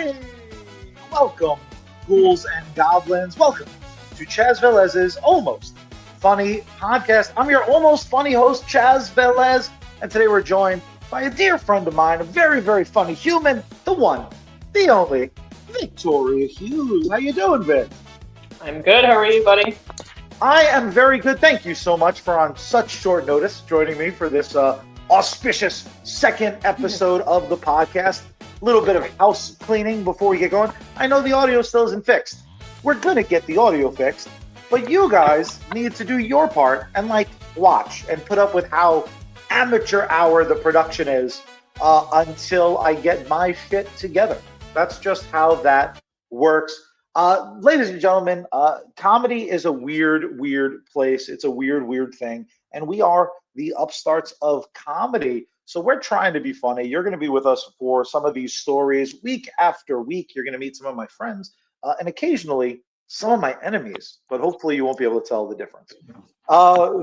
Hey, welcome, ghouls and goblins. Welcome to Chaz Velez's Almost Funny podcast. I'm your almost funny host, Chaz Velez, and today we're joined by a dear friend of mine, a very, very funny human, the one, the only, Victoria Hughes. How you doing, Vic? I'm good. How are you, buddy? I am very good. Thank you so much for on such short notice joining me for this auspicious second episode of the podcast. A little bit of house cleaning before we get going. I know the audio still isn't fixed. We're going to get the audio fixed, but you guys need to do your part and watch and put up with how amateur hour the production is until I get my shit together. That's just how that works. Ladies and gentlemen, comedy is a weird, weird place. It's a weird, weird thing. And we are the upstarts of comedy. So we're trying to be funny. You're going to be with us for some of these stories week after week. You're going to meet some of my friends and occasionally some of my enemies, but hopefully you won't be able to tell the difference.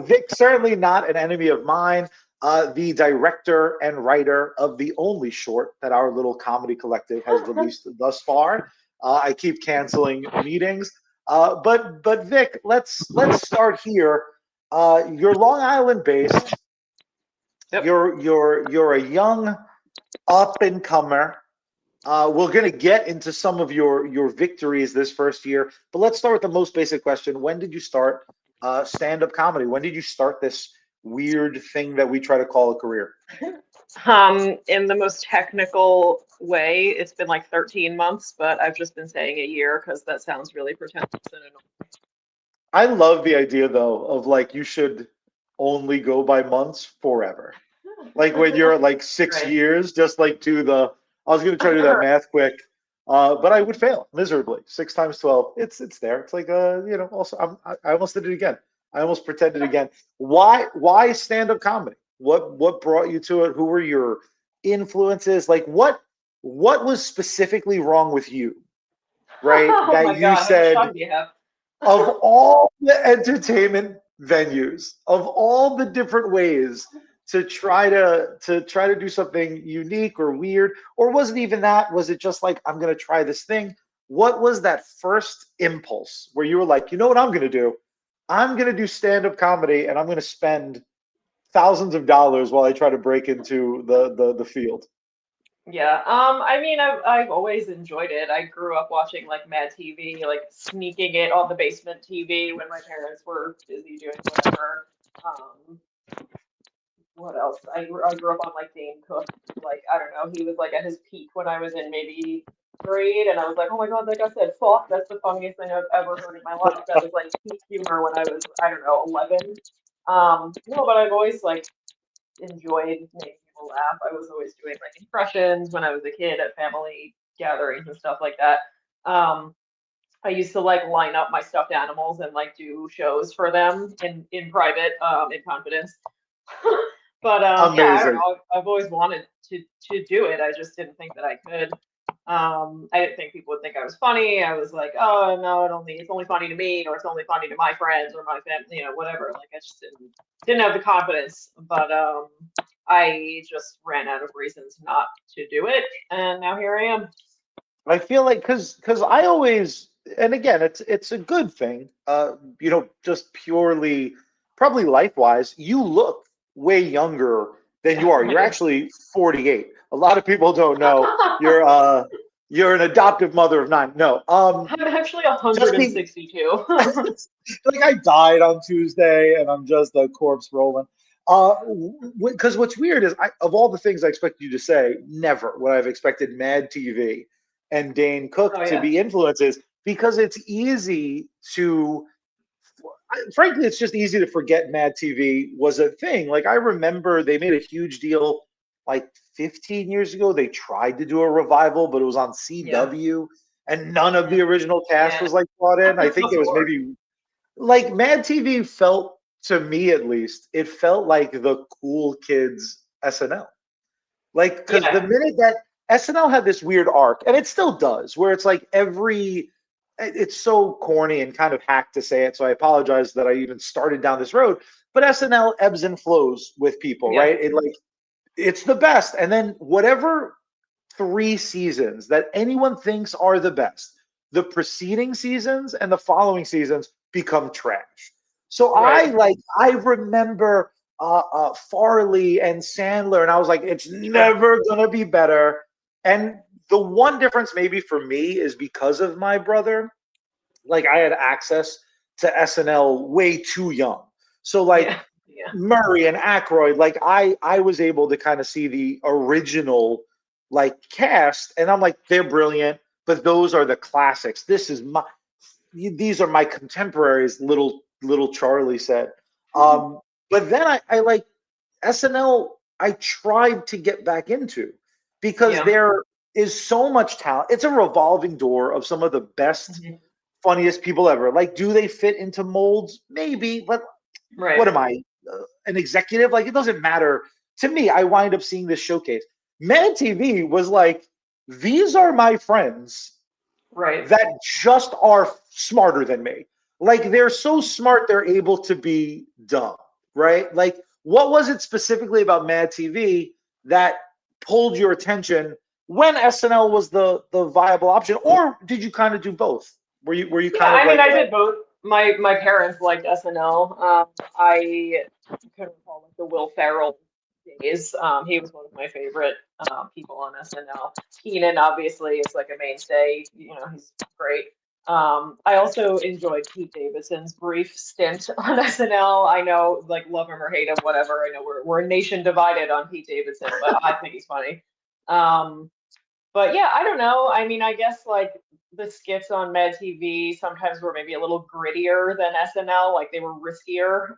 Vic, certainly not an enemy of mine. The director and writer of the only short that our little comedy collective has released thus far. I keep canceling meetings, but Vic, let's start here. You're Long Island based. Yep. You're a young up and comer. We're going to get into some of your victories this first year, but let's start with the most basic question. When did you start stand-up comedy? When did you start this weird thing that we try to call a career? In the most technical way, it's been like 13 months, but I've just been saying a year because that sounds really pretentious and annoying. I love the idea though of you should only go by months forever. Like when you're at 6 years, just do the. I was going to try to do that math quick, but I would fail miserably. 6 times 12, it's there. It's Also, I almost did it again. I almost pretended again. Why stand-up comedy? What brought you to it? Who were your influences? What was specifically wrong with you? Right, Oh that my you God, how much said time do you have? of all the entertainment venues, of all the different ways to try to do something unique or weird, or was it even that? Was it just I'm going to try this thing? What was that first impulse where you were like, you know what I'm going to do? I'm going to do stand-up comedy and I'm going to spend thousands of dollars while I try to break into the field. Yeah, I mean, I've always enjoyed it. I grew up watching Mad TV, sneaking it on the basement TV when my parents were busy doing whatever. Um, what else? I grew up on Dane Cook. I don't know, he was at his peak when I was in maybe grade, and I was like, oh my God, like I said, fuck, that's the funniest thing I've ever heard in my life. That was peak humor when I was, I don't know, 11. No, but I've always enjoyed making people laugh. I was always doing impressions when I was a kid at family gatherings and stuff like that. I used to line up my stuffed animals and do shows for them in private, in confidence. But yeah, I don't Amazing. know. I've always wanted to do it. I just didn't think that I could. I didn't think people would think I was funny. I was like, oh no, it's only funny to me, or it's only funny to my friends or my family, whatever. I just didn't have the confidence. But I just ran out of reasons not to do it, and now here I am. I feel because I always, and again, it's a good thing. Just purely, probably life wise, you look way younger than you are. You're actually 48. A lot of people don't know you're an adoptive mother of 9. No, I'm actually just be 162. I died on Tuesday and I'm just a corpse rolling. Because what's weird is of all the things I expected you to say, never would I have expected Mad TV and Dane Cook Oh to yeah. be influences, because it's easy to, frankly, it's just easy to forget Mad TV was a thing. I remember they made a huge deal 15 years ago. They tried to do a revival, but it was on Yeah. CW and none of the original cast Yeah. was brought in. I think Plus there was more. maybe Mad TV felt, to me at least, it felt like the cool kids SNL. Because the Yeah. minute that SNL had this weird arc, and it still does, where it's it's so corny and kind of hacked to say it, so I apologize that I even started down this road. But SNL ebbs and flows with people, Yeah. right? It's the best, and then whatever three seasons that anyone thinks are the best, the preceding seasons and the following seasons become trash. So Right. I remember Farley and Sandler, and I was like, it's Sure. never gonna be better. And the one difference maybe for me is because of my brother, like I had access to SNL way too young. So like Yeah. Yeah. Murray and Aykroyd, like I was able to kind of see the original like cast, and I'm like, they're brilliant, but those are the classics. These are my contemporaries. Little Charlie said. Um, but then I like SNL. I tried to get back into because Yeah. there is so much talent. It's a revolving door of some of the best, Mhm. funniest people ever. Like, do they fit into molds? Maybe, but Right. what am I, an executive? Like, it doesn't matter to me. I wind up seeing this showcase. Mad TV was like, these are my friends Right. that just are smarter than me. Like, they're so smart, they're able to be dumb, right? Like, what was it specifically about Mad TV that pulled your attention when SNL was the viable option, or did you kind of do both? Were you Yeah, kind of I mean, like, I did both. My parents liked SNL. I can recall like the Will Ferrell days. He was one of my favorite people on SNL. Keenan obviously is like a mainstay. You know, he's great. I also enjoyed Pete Davidson's brief stint on SNL. I know, like, love him or hate him, whatever. I know we're a nation divided on Pete Davidson, but I think he's funny. Um, but yeah, I don't know. I mean, I guess like the skits on Med TV sometimes were maybe a little grittier than SNL, like they were riskier.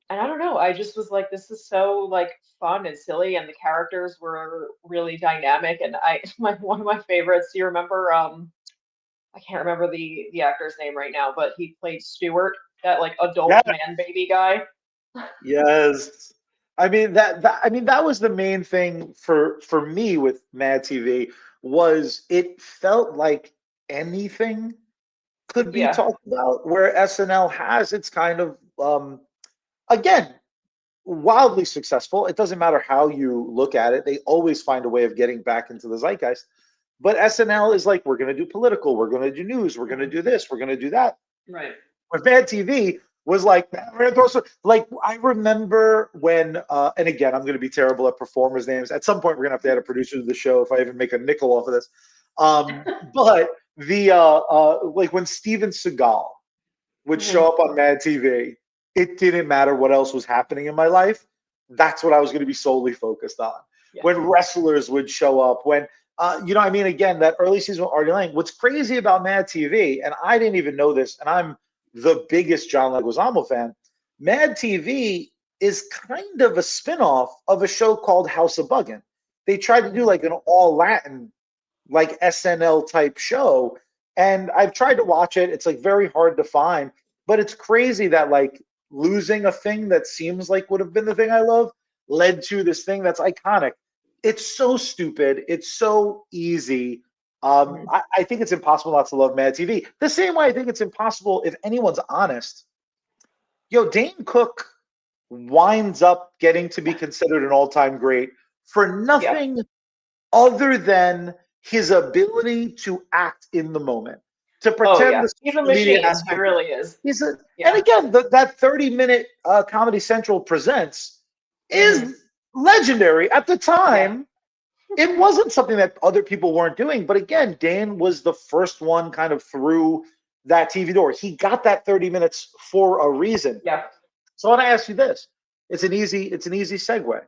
And I don't know. I just was like, this is so like fun and silly, and the characters were really dynamic. And I, my one of my favorites. Do you remember? I can't remember the actor's name right now, but he played Stewart, that like yeah, adult man baby guy. yes. I mean that was the main thing for me with Mad TV was it felt like anything could be Yeah. talked about, where SNL has its kind of again wildly successful. It doesn't matter how you look at it; they always find a way of getting back into the zeitgeist. But SNL is like, we're going to do political, we're going to do news, we're going to Mhm. do this, we're going to do that. Right. With Mad TV was like, like I remember when, and again, I'm going to be terrible at performers' names. At some point, we're going to have to add a producer to the show if I even make a nickel off of this. But the like when Steven Seagal would show Mhm. up on Mad TV, it didn't matter what else was happening in my life. That's what I was going to be solely focused on. Yeah. When wrestlers would show up, when I mean, again, that early season with Artie Lang. What's crazy about Mad TV, and I didn't even know this, and I'm the biggest John Leguizamo fan. Mad TV is kind of a spinoff of a show called House of Buggin'. They tried to do Mhm. like an all Latin like SNL type show. And I've tried to watch it. It's like very hard to find, but it's crazy that like losing a thing that seems like would have been the thing I love led to this thing that's iconic. It's so stupid. It's so easy. Mhm. I think it's impossible not to love Mad TV. The same way I think it's impossible, if anyone's honest. Dane Cook winds up getting to be considered an all-time great for Yeah. nothing other than his ability to act in the moment, to Oh pretend yeah. the He's a social media machine. He aspect. really is. He's a, and Yeah. again, that 30-minute Comedy Central presents Hmm. is legendary. At the Yeah. time, it wasn't something that other people weren't doing. But again, Dan was the first one kind of through that TV door. He got that 30 minutes for a reason. Yeah. So I want to ask you this. It's an easy segue.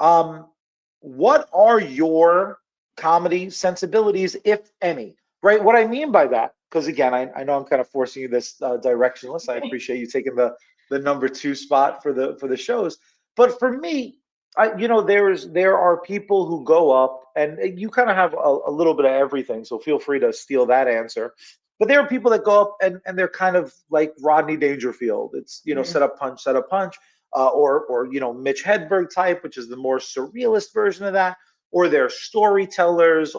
Um, what are your comedy sensibilities, if any? Right. What I mean by that, because again, I know I'm kind of forcing you this directionless. I appreciate you taking the number two spot for the shows, but for me, there are people who go up, and you kind of have a little bit of everything. So feel free to steal that answer. But there are people that go up and they're kind of like Rodney Dangerfield. It's Hmm. set up punch, or Mitch Hedberg type, which is the more surrealist version of that, or they're storytellers,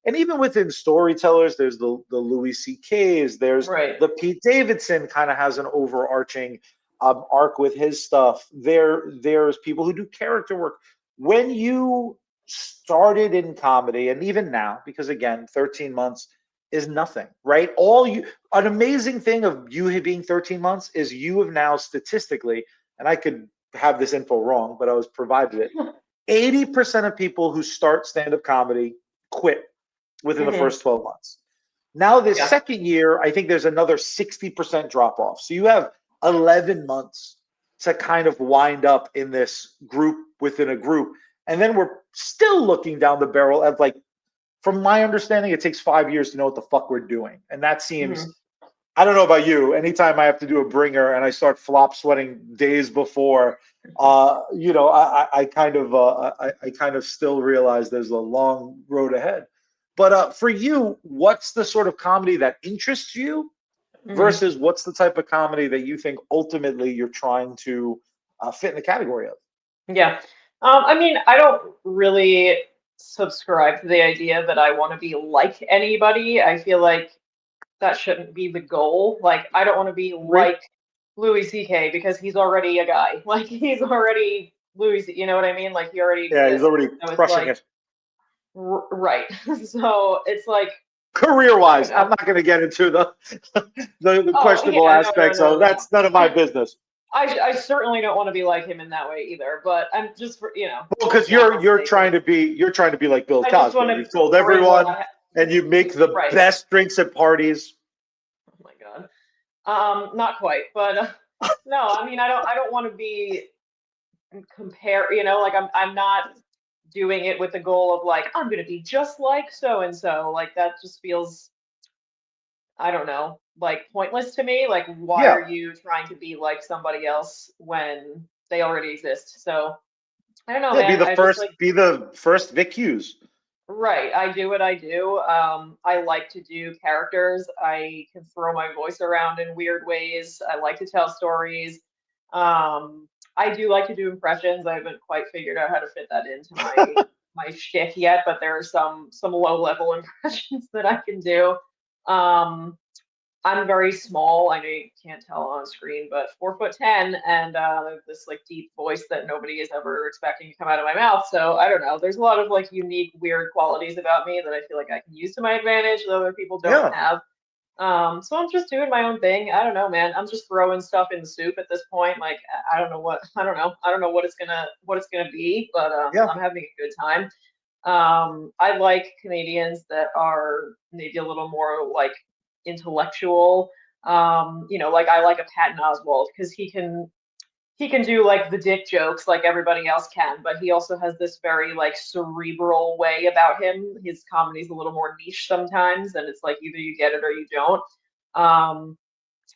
and even within storytellers, there's the Louis C.K.'s, there's Right. the Pete Davidson kind of has an overarching arc with his stuff. There's people who do character work. When you started in comedy, and even now, because again, 13 months is nothing, right? An amazing thing of you being 13 months is you have now statistically, and I could have this info wrong, but I was provided it. 80% of people who start stand-up comedy quit within the first 12 months. Now, this second year, I think there's another 60% drop off. So you have 11 months to kind of wind up in this group within a group. And then we're still looking down the barrel of, like, from my understanding, it takes 5 years to know what the fuck we're doing. And that seems, I don't know about you, anytime I have to do a bringer and I start flop sweating days before, I kind of still realize there's a long road ahead. But for you, what's the sort of comedy that interests you versus what's the type of comedy that you think ultimately you're trying to fit in the category of? Yeah. I mean, I don't really subscribe to the idea that I want to be like anybody. I feel like that shouldn't be the goal. Like, I don't want to be like Louis C.K. because he's already a guy. Like, he's already Louis, you know what I mean? Like, he already Yeah, he's exists. already So it's crushing like, it. right. So it's like, I Career-wise, don't I'm know. not going to get into the Oh, questionable yeah, no, no, aspects of no, no. that's none of my business. I certainly don't want to be like him in that way either, but I'm just for, Well, for because example's you're sake, trying to be like Bill I just Cosby. want to You've told bring what everyone, I and you make the right. best drinks at parties. Oh my God. Not quite, but no, I mean, I don't want to be compare, like I'm not doing it with the goal of like I'm gonna be just like so and so. Like that just feels, I don't know, like pointless to me. Like, why Yeah, are you trying to be like somebody else when they already exist? So I don't know, yeah. man. I just like, Be the first Vic Hughes. right. I do what I do. I like to do characters. I can throw my voice around in weird ways. I like to tell stories. I do like to do impressions. I haven't quite figured out how to fit that into my shtick yet, but there are some low level impressions that I can do. Um, I'm very small. I know you can't tell on screen, but 4'10", and this like deep voice that nobody is ever expecting to come out of my mouth. So I don't know. There's a lot of like unique, weird qualities about me that I feel like I can use to my advantage that other people don't Yeah, have. So I'm just doing my own thing. I don't know, man. I'm just throwing stuff in the soup at this point. Like I don't know what I don't know. I don't know what it's gonna be, but yeah. I'm having a good time. I like comedians that are maybe a little more like intellectual. Like I like a Patton Oswalt because he can do like the dick jokes like everybody else can, but he also has this very like cerebral way about him. His comedy's a little more niche sometimes, and it's like either you get it or you don't. Um,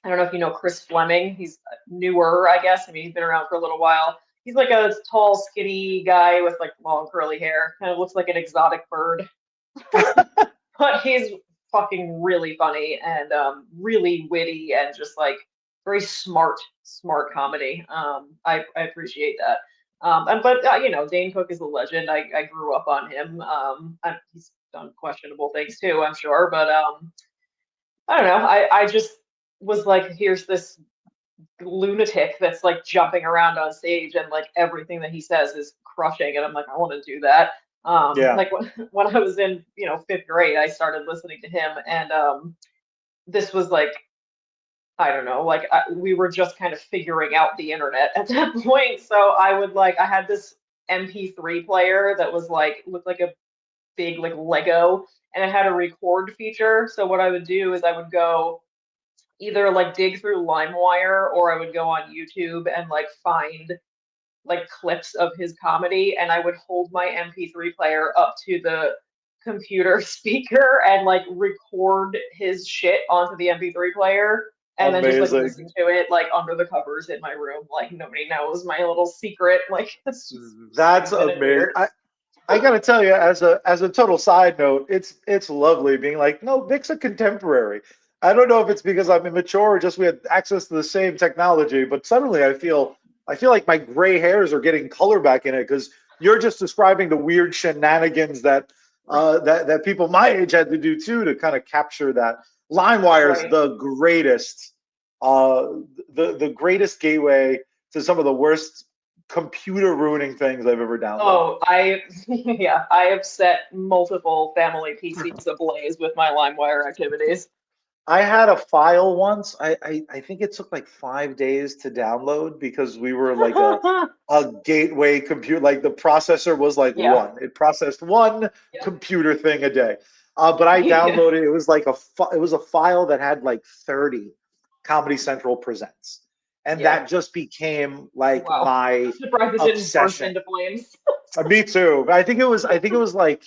I don't know if you know Chris Fleming. He's newer, I guess. I mean, he's been around for a little while. He's like a tall, skinny guy with like long curly hair. Kind of looks like an exotic bird, but he's fucking really funny and really witty and just like very smart comedy. I appreciate that. But Dane Cook is a legend. I grew up on him. He's done questionable things too, I'm sure, but I don't know. I just was like, here's this lunatic that's like jumping around on stage and like everything that he says is crushing, and I'm like, I want to do that. Yeah. Like when I was in fifth grade, I started listening to him, and this was like, I don't know, like we were just kind of figuring out the internet at that point. So I had this MP3 player that was like looked like a big like Lego, and it had a record feature. So what I would do is I would go either like dig through LimeWire, or I would go on YouTube and like find like clips of his comedy, and I would hold my MP3 player up to the computer speaker and like record his shit onto the MP3 player, and then just like listen Amazing. to it like under the covers in my room, like nobody knows my little secret. Like it's just That's stupid and amazing. weird. I gotta tell you, as a total side note, it's lovely being like, no, Vic's a contemporary. I don't know if it's because I'm immature or just we had access to the same technology, but suddenly I feel like my gray hairs are getting color back in it because you're just describing the weird shenanigans that people my age had to do too to kind of capture that. LimeWire is Right. uh, the greatest gateway to some of the worst computer ruining things I've ever downloaded. Oh, yeah, I have set multiple family PCs ablaze with my LimeWire activities. I had a file once. I think it took like 5 days to download because we were like a gateway computer. Like the processor was like Yeah, one. It processed one yeah, computer thing a day. But I yeah. downloaded. It was like it was a file that had like 30 Comedy Central presents, and Yeah. that just became like Wow. I'm my surprised it didn't burst obsession. into flames. Me too. But I think it was like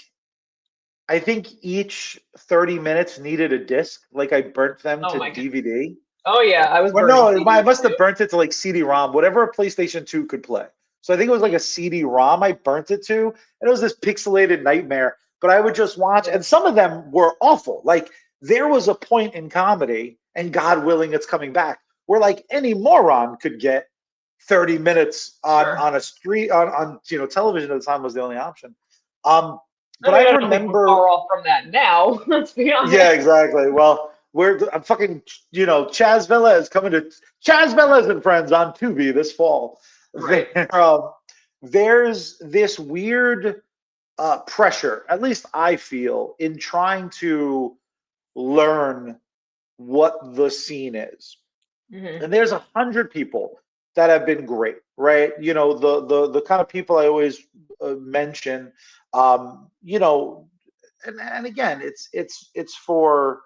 I think each 30 minutes needed a disc. Like I burnt them Oh to my god. DVD. Oh yeah, I was Or burning no, I CDs must too. have burnt it to like CD-ROM, whatever a PlayStation 2 could play. So I think it was like a CD-ROM I burnt it to. And it was this pixelated nightmare. But I would just watch, Yeah. and some of them were awful. Like there was a point in comedy, and God willing it's coming back, where like any moron could get 30 minutes Sure. on a street on television at the time was the only option. Um, I but I mean, I don't think we're remember far off from that now. Let's be yeah, honest. exactly. Well, I'm fucking, Chaz Velez coming to Chaz Velez and Friends on Tubi this fall. Right. There's this weird pressure, at least I feel, in trying to learn what the scene is. Hmm. And there's 100 people that have been great, right? The kind of people I always mention, um, you know, and again, it's for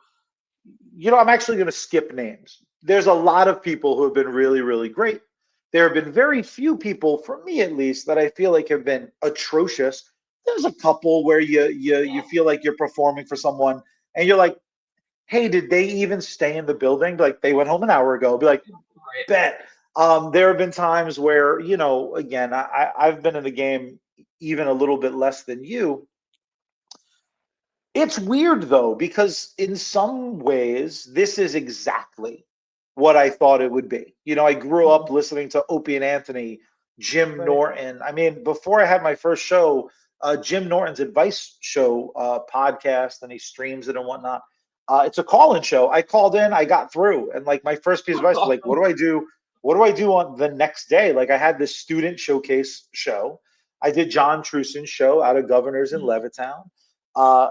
I'm actually going to skip names. There's a lot of people who have been really, really great. There have been very few people, for me at least, that I feel like have been atrocious. There's a couple where you feel like you're performing for someone, and you're like, hey, did they even stay in the building? Like they went home an hour ago. Be like, Right. bet. There have been times where, again, I've been in the game even a little bit less than you. It's weird though, because in some ways, this is exactly what I thought it would be. I grew Mhm. up listening to Opie and Anthony, Jim Right. Norton. I mean, before I had my first show, Jim Norton's advice show podcast, and he streams it and whatnot. It's a call-in show. I called in, I got through, and like my first piece of That's advice was like, "What awesome. do I do? What do I do on the next day?" Like I had this student showcase show. I did John Truson's show out of Governors in Mhm. Levittown,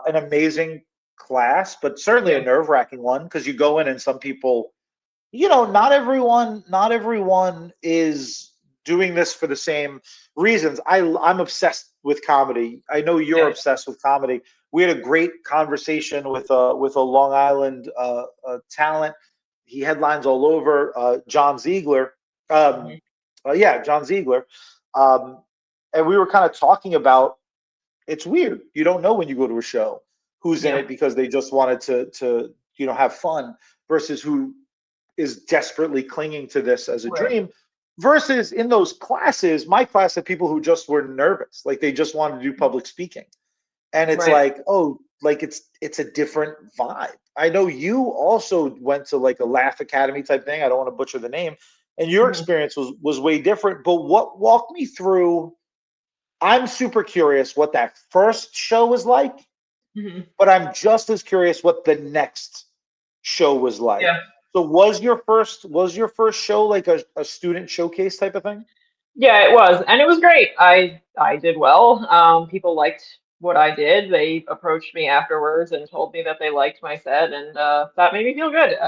an amazing class, but certainly a Yeah. nerve wracking one because you go in and some people, not everyone is doing this for the same reasons. I'm obsessed with comedy. I know you're Yeah. obsessed with comedy. We had a great conversation with a Long Island talent. He headlines all over. John Ziegler. Um, Hmm. yeah, John Ziegler. Um, and we were kind of talking about it's weird. You don't know when you go to a show who's in Yeah. it because they just wanted to have fun versus who is desperately clinging to this as a Right. dream versus in those classes, my class had people who just were nervous, like they just wanted to do public speaking. And it's Right. like, oh, like it's a different vibe. I know you also went to like a Laugh Academy type thing. I don't want to butcher the name. And your Hmm. experience was way different. But what walk me through I'm super curious what that first show was like, Hmm. but I'm just as curious what the next show was like. Yeah. So was your first show like a student showcase type of thing? Yeah, it was, and it was great. I did well. People liked what I did. They approached me afterwards and told me that they liked my set, and that made me feel good.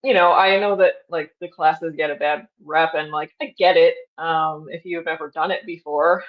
I know that like the classes get a bad rep, and like I get it. If you've ever done it before,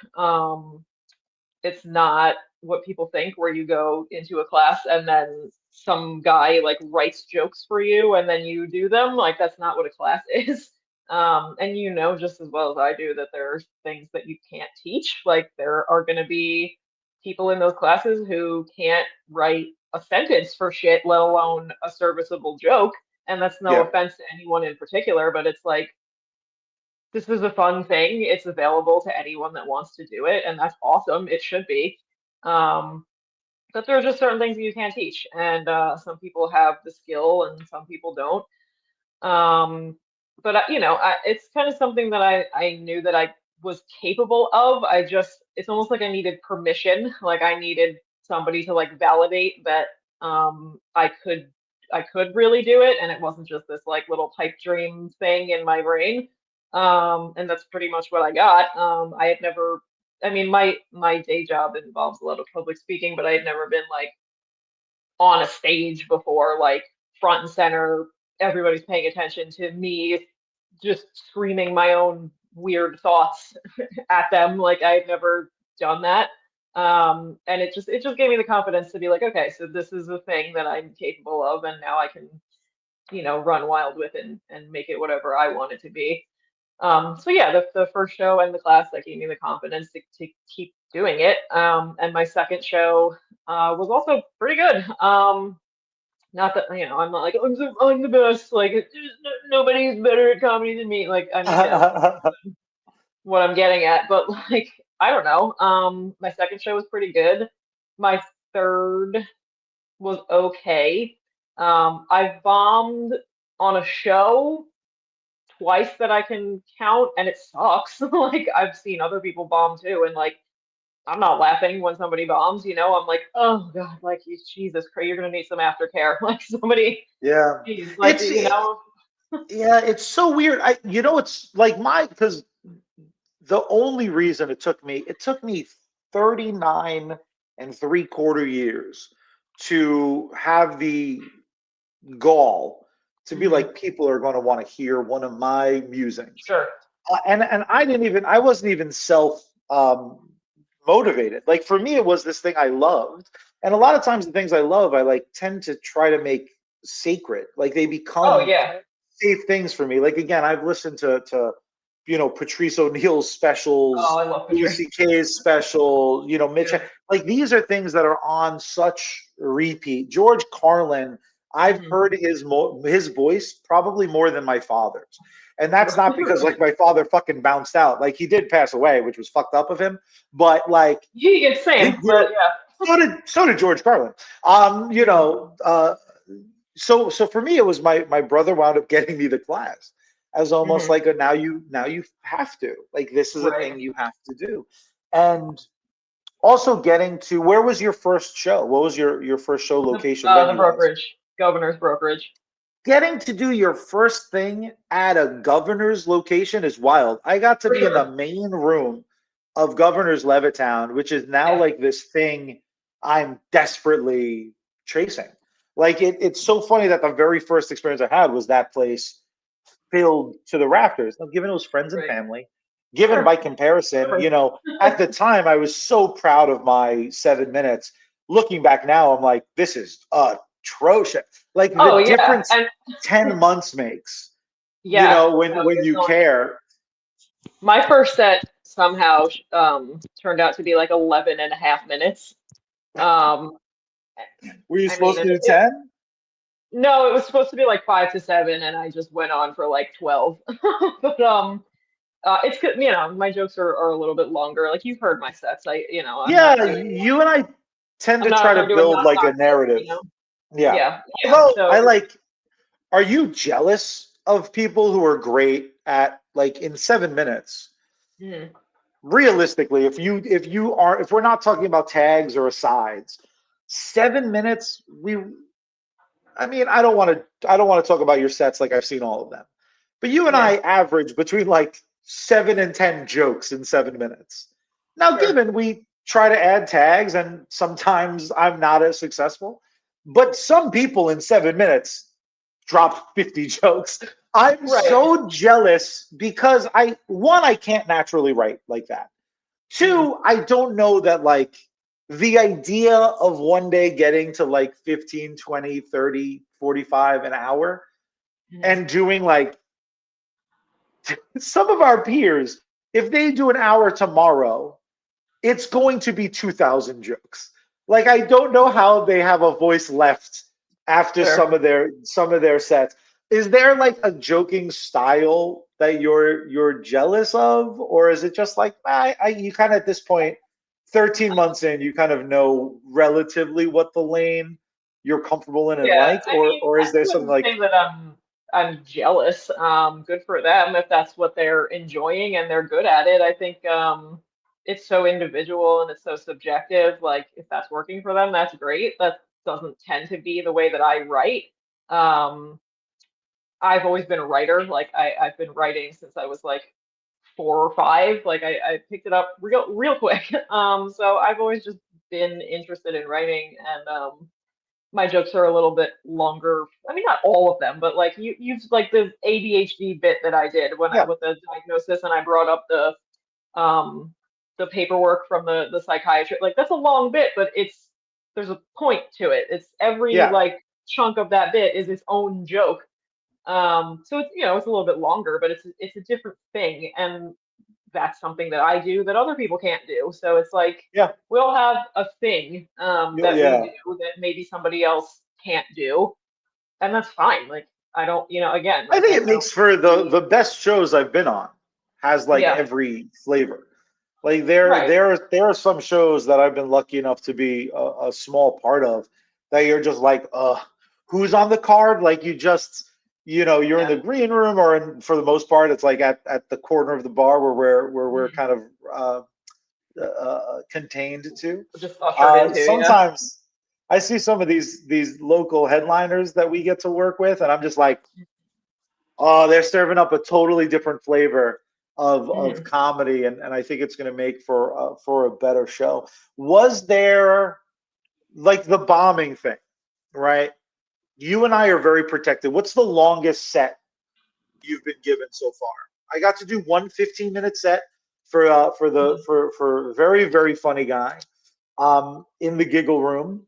it's not what people think, where you go into a class and then some guy like writes jokes for you and then you do them. Like that's not what a class is. And you know just as well as I do that there are things that you can't teach. Like there are going to be people in those classes who can't write a sentence for shit, let alone a serviceable joke. And that's no Yeah. offense to anyone in particular, but it's like this is a fun thing. It's available to anyone that wants to do it, and that's awesome. It should be. Um, but there are just certain things that you can't teach, and some people have the skill, and some people don't. Um, but it's kind of something that I knew that I was capable of. It's almost like I needed permission. Like I needed somebody to like validate that I could really do it, and it wasn't just this like little pipe dream thing in my brain. And that's pretty much what I got. I had never, I mean, my day job involves a lot of public speaking, but I had never been like on a stage before, like front and center. Everybody's paying attention to me, just screaming my own weird thoughts at them. Like I had never done that. And it just gave me the confidence to be like, okay, so this is the thing that I'm capable of, and now I can, run wild with it and make it whatever I want it to be. So yeah, the first show and the class that gave me the confidence to keep doing it. And my second show was also pretty good. Not that, I'm not like, I'm the best. Like, nobody's better at comedy than me. Like, I mean, what I'm getting at, but like, I don't know. My second show was pretty good. My third was okay. I bombed on a show twice that I can count, and it sucks. Like I've seen other people bomb too, and like I'm not laughing when somebody bombs. I'm like, oh god, like Jesus Christ, you're gonna need some aftercare. Like somebody, Yeah. geez, like It's yeah, it's so weird. It's like because the only reason it took me 39 and 3/4 years to have the gall to be Mhm, like people are going to want to hear one of my musings. sure. And I wasn't even self motivated. Like for me, it was this thing I loved, and a lot of times the things I love, I like tend to try to make sacred. Like they Oh become yeah. safe things for me. Like again, I've listened to Patrice O'Neill's Oh, specials, I love Louis Patrice. C.K.'s special, Mitch. Yeah. Like these are things that are on such repeat. George Carlin, I've Hmm. heard his voice probably more than my father's. And that's not because like my father fucking bounced out. Like he did pass away, which was fucked up of him. But like Yeah, same, but so did George Carlin. yeah. Mhm. So for me it was my brother wound up getting me the class as almost Mhm. like a now you have to, like, this is a Right. thing you have to do. And also getting to, where was your first show? What was your first show location The venue wise? brokerage, governor's brokerage. Getting to do your first thing at a governor's location is wild. I got to For be in the sure. main room of Governor's Levittown, which is now Yeah. like this thing I'm desperately chasing. Like it's so funny that the very first experience I had was that place filled to the rafters. Now, given it was friends and Right. family, given Sure. by comparison, Whatever. at the time I was so proud of my 7 minutes. Looking back now, I'm like, this is atrocious. Like Oh the yeah, difference and 10 months makes, yeah. when It's you not. care. My first set somehow turned out to be like 11 and a half minutes. Um, Were you I mean, supposed to and do 10? no, it was supposed to be like 5 to 7, and I just went on for like 12. But it's good. My jokes are a little bit longer. Like you've heard my sets. I'm not Yeah, doing. you and I tend I'm to not try up to there doing build knock like a knock jokes. narrative. Yeah. Yeah, yeah. Although I So. like, are you jealous of people who are great at, like, in 7 minutes? Mhm. Realistically, if we're not talking about tags or asides, 7 minutes, I don't want to talk about your sets like I've seen all of them. But you and Yeah, I average between like 7 and 10 jokes in 7 minutes. Now, sure. given we try to add tags and sometimes I'm not as successful, but some people in 7 minutes drop 50 jokes. I'm Right. so jealous because I can't naturally write like that. Mhm. Two, I don't know that, like, the idea of one day getting to like 15, 20, 30, 45 an hour Mhm. and doing like some of our peers, if they do an hour tomorrow, it's going to be 2,000 jokes. Like I don't know how they have a voice left after some Sure. of their sets. Is there like a joking style that you're jealous of, or is it just like, you kind of at this point, 13 months in, you kind of know relatively what the lane you're comfortable in and Yeah, like, I mean, or is there I something wouldn't like, say that I'm jealous. Good for them if that's what they're enjoying and they're good at it. I think it's so individual and it's so subjective. Like if that's working for them, that's great. That doesn't tend to be the way that I write. Um, I've always been a writer. Like I've been writing since I was like 4 or 5. Like I picked it up real quick. So I've always just been interested in writing, and my jokes are a little bit longer. I mean, not all of them, but like you've like the ADHD bit that I did when Yeah, with the diagnosis, and I brought up um the paperwork from the psychiatrist. Like that's a long bit, but there's a point to it. It's every yeah. like chunk of that bit is its own joke. So it's it's a little bit longer, but it's a different thing, and that's something that I do that other people can't do. So it's like Yeah, we all have a thing that we yeah. do that maybe somebody else can't do, and that's fine. Like I don't, again, I like think it I don't makes for be, the best shows I've been on. Has like yeah, every flavor. Like there right, there there are some shows that I've been lucky enough to be a small part of that you're just like, who's on the card? Like you're in yeah, the green room, or for the most part, it's like at the corner of the bar where we're mhm. kind of contained to. Just ushered into, yeah, Sometimes I see some of these local headliners that we get to work with, and I'm just like, oh, they're serving up a totally different flavor of hmm comedy, and I think it's going to make for a better show. Was there like the bombing thing, right? You and I are very protected. What's the longest set you've been given so far? I got to do one 15-minute set for a very very funny guy in the Giggle Room,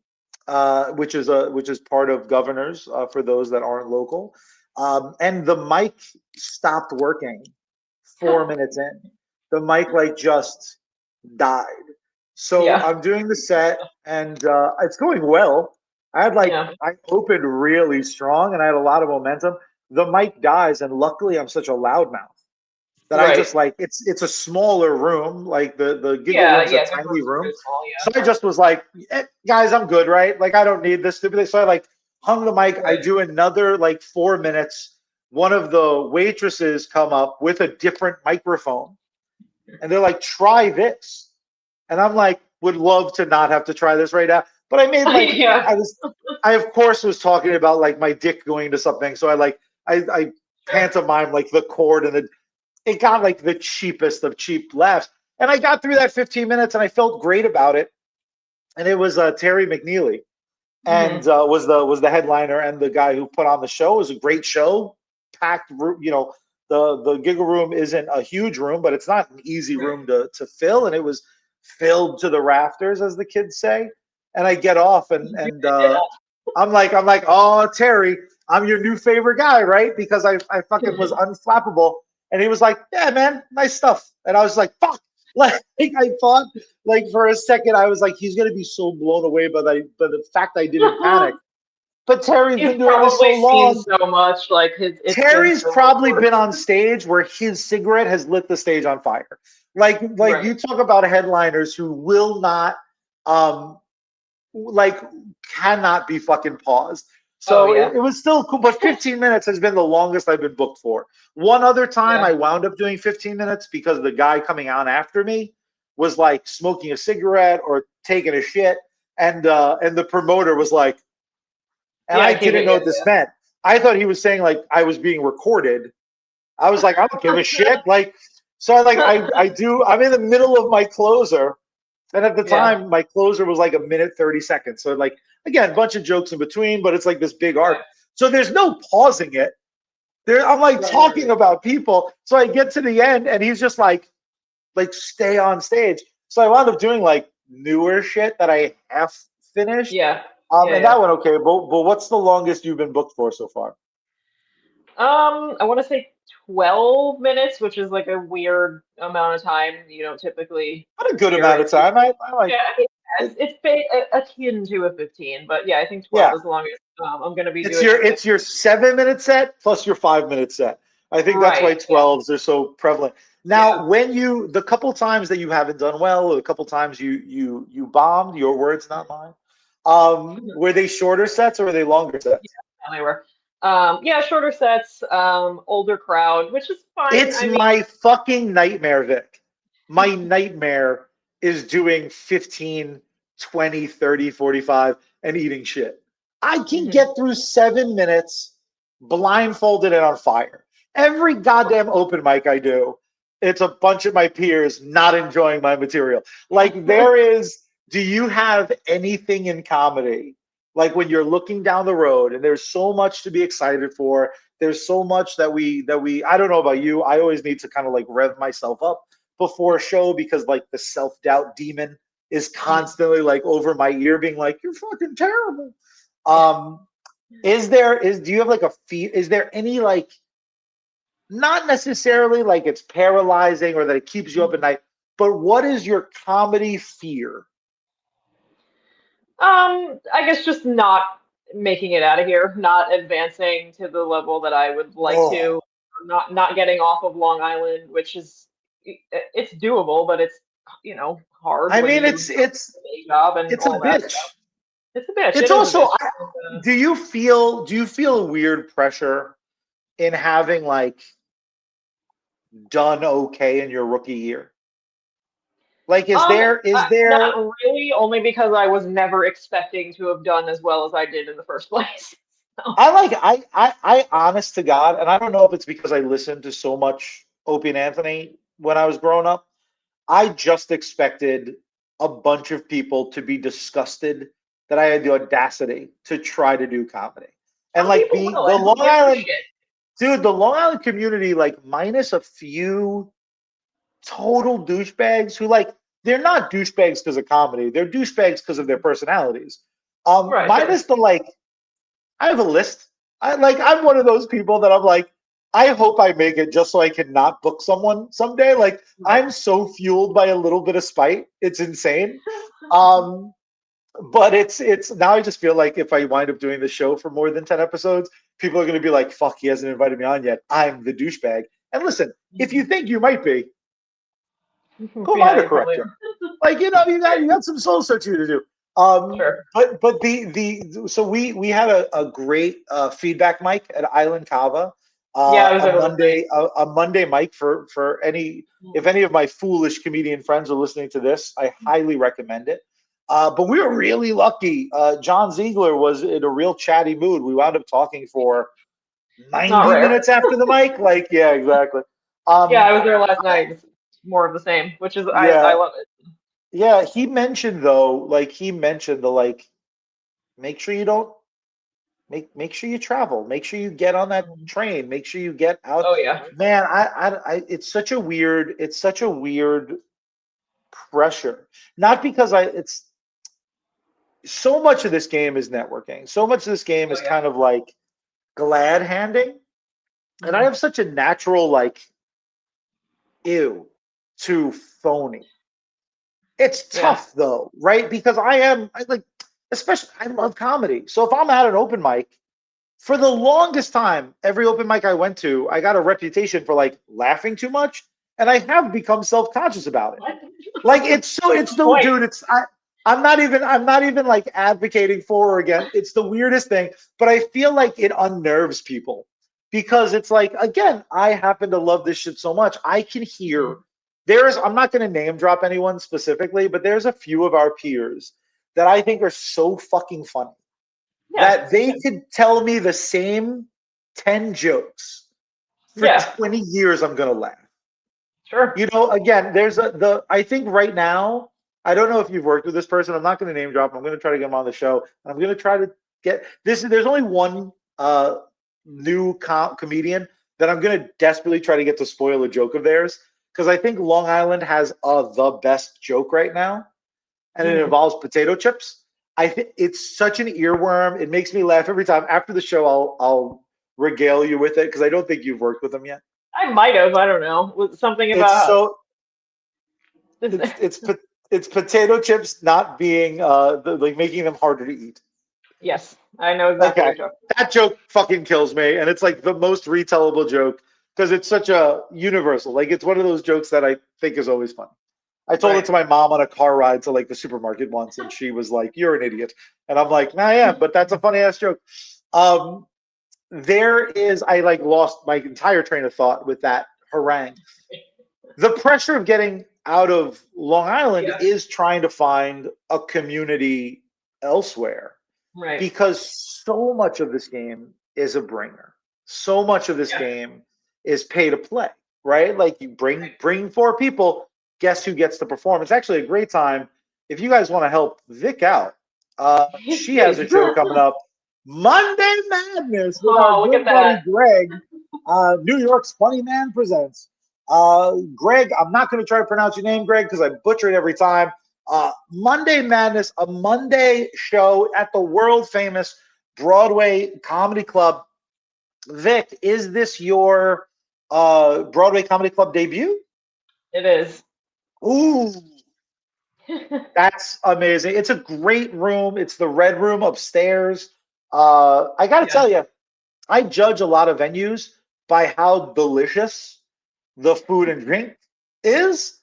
which is part of Governors for those that aren't local. And the mic stopped working 4 minutes in. The mic like just died. So yeah, I'm doing the set, and it's going well. yeah, I opened really strong, and I had a lot of momentum. The mic dies, and luckily I'm such a loudmouth that I right, just like it's a smaller room. Like the Giggle yeah, Room's a yeah. Good tiny rooms are room. pretty small, So I just was like, guys, I'm good, right? Like I don't need this stupid thing. So I like hung the mic. yeah, I right. do another like 4 minutes. One of the waitresses come up with a different microphone, and they're like, try this. And I'm like, would love to not have to try this right now. But I made like Yeah, I of course was talking about like my dick going into something. So I sure. pantomime like the cord, and it got like the cheapest of cheap laughs. And I got through that 15 minutes, and I felt great about it. And it was Terry McNeely, and hmm was the headliner and the guy who put on the show. It was a great show, packed room. The Giggle Room isn't a huge room, but it's not an easy Right. room to fill, and it was filled to the rafters, as the kids say. And I get off, and Yeah, I'm like, oh, Terry, I'm your new favorite guy, right? Because I fucking was unflappable. And he was like, yeah, man, nice stuff. And I was like, fuck. Like I thought, like for a second, I was like, he's gonna be so blown away by the fact I didn't panic. But Terry's he's been doing this so probably seen long. so much. Like it's been Terry's so much probably been worse. on stage where his cigarette has lit the stage on fire. Like Right. you talk about headliners who will not um like cannot be fucking paused. Oh So yeah. it was still cool, but 15 minutes has been the longest I've been booked for. One other time I Yeah. wound up doing 15 minutes because the guy coming on after me was like smoking a cigarette or taking a shit, and the promoter was like, and I Yeah. Keep didn't it. know Yeah. what this meant. I thought he was saying like I was being recorded. I was like, I don't give a shit. Like, so I'm in the middle of my closer, and at the Yeah. time, my closer was like a minute 30 seconds. So like again, a bunch of jokes in between, but it's like this big arc. Right. So there's no pausing it. I'm like Right. Right. talking Right. about people. So I get to the end, and he's just like stay on stage. So I wound up doing like newer shit that I half finished. Yeah. Yeah. And Yeah. that went okay. But what's the longest you've been booked for so far? I want to say 12 minutes, which is like a weird amount of time. You don't typically Not a good hear amount of it. time. I like Yeah, I mean, it. akin to a 15, but yeah, I think Yeah. 12 is the longest I'm going to be It's doing your anything. it's your 7 minute set plus your 5 minute set. I think that's why Right. Yeah. 12s are so prevalent. Yeah. Now, when the couple times that you haven't done well, or the couple times you bombed, your words, not mine. Were they shorter sets or were they longer Yeah, sets? they were. Yeah, shorter sets, older crowd, which is fine. It's I mean, my fucking nightmare, Vic. My nightmare is doing 15, 20, 30, 45, and eating shit. I can mhm, get through 7 minutes blindfolded and on fire. Every goddamn open mic I do, it's a bunch of my peers not enjoying my material. Like there is, do you have anything in comedy? Like when you're looking down the road and there's so much to be excited for, there's so much that we I don't know about you, I always need to kind of like rev myself up before a show because like the self-doubt demon is constantly like over my ear being like, you're fucking terrible. Um, do you have like a fear? Is there any like, not necessarily like it's paralyzing or that it keeps you up at night, but what is your comedy fear? I guess just not making it out of here, not advancing to the level that I would like Oh, to, not getting off of Long Island, which is it's doable, but it's hard I when mean, you have a day job and it's a all that stuff. bitch. It's a bitch. It's It is a also, bitch. do you feel a weird pressure in having like done okay in your rookie year? Like, is there Not really, only because I was never expecting to have done as well as I did in the first place. So, I honest to God, and I don't know if it's because I listened to so much Opie and Anthony when I was growing up. I just expected a bunch of people to be disgusted that I had the audacity to try to do comedy. And some like people the will, the and who Long gives a Island, shit? dude, the Long Island community, like minus a few total douchebags who like they're not douchebags because of comedy, they're douchebags because of their personalities. Right, Minus sure. the like I have a list. I'm one of those people that I'm like, I hope I make it just so I can not book someone someday. Like Right. I'm so fueled by a little bit of spite. It's insane. Um, but it's now I just feel like if I wind up doing the show for more than 10 episodes, people are gonna be like, fuck, he hasn't invited me on yet. I'm the douchebag. And listen, if you think you might be, who am I Yeah, to you correct probably you? Like you got some soul searching to do. sure. But the so we had a great feedback mic at Island Cava, Yeah, I was there last night. a Monday mic for any, if any of my foolish comedian friends are listening to this, I highly recommend it. But we were really lucky. John Ziegler was in a real chatty mood. We wound up talking for It's not 90 rare. minutes after the mic. Like, yeah, exactly. Yeah, I Um, was there last night. It's more of the same, which is I yeah, love it. yeah. He mentioned though, like he mentioned the like, make sure you don't make sure you travel. Make sure you get on that train. Make sure you get out. Oh yeah. Man, it's such a weird pressure. Not because it's so much of this game is networking. So much of this game Oh is yeah. kind of like glad handing. And I Mhm. have such a natural like ew to phony. It's Yeah. tough though, right? Because I like, especially I love comedy. So if I'm at an open mic, for the longest time, every open mic I went to, I got a reputation for like laughing too much, and I have become self-conscious about it. What? Like it's What's the no point? dude, I'm not even like advocating for or against. It's the weirdest thing, but I feel like it unnerves people because it's like, again, I happen to love this shit so much. I can hear I'm not going to name drop anyone specifically, but there's a few of our peers that I think are so fucking funny Yeah. that they could tell me the same 10 jokes for Yeah. 20 years. I'm going to laugh. Sure. Again, I think right now, I don't know if you've worked with this person. I'm not going to name drop. I'm going to try to get him on the show. I'm going to try to get this. There's only one new comedian that I'm going to desperately try to get to spoil a joke of theirs because I think Long Island has the best joke right now, and it Mhm. involves potato chips. I think it's such an earworm. It makes me laugh every time. After the show, I'll regale you with it because I don't think you've worked with them yet. I might have. I don't know. With something It's about so this. it's potato chips not being like making them harder to eat. Yes, I know exactly what Okay, you're talking that joke fucking kills me, and it's like the most retellable joke because it's such a universal. Like it's one of those jokes that I think is always fun. I about. told it Right. to my mom on a car ride to like the supermarket once, and she was like, "You're an idiot," and I'm like, "I am," but that's a funny ass joke. Um, I like lost my entire train of thought with that harangue. The pressure of getting out of Long Island Yeah. is trying to find a community elsewhere Right. because so much of this game is a bringer. so much of this Yeah. game is pay to play, right? Like you bring four people, guess who gets to perform? It's actually a great time if you guys want to help Vic out. She has Please. a show coming up, Monday Madness, with our Oh, look at good buddy that. Greg. New York's Funny Man presents. Greg, I'm not going to try to pronounce your name, Greg, because I butcher it every time. Monday Madness, a Monday show at the world famous Broadway Comedy Club. Vic, is this your Broadway Comedy Club debut? It is. Ooh, that's amazing. It's a great room. It's the Red Room upstairs. I got to Yeah. tell you, I judge a lot of venues by how delicious the food and drink is.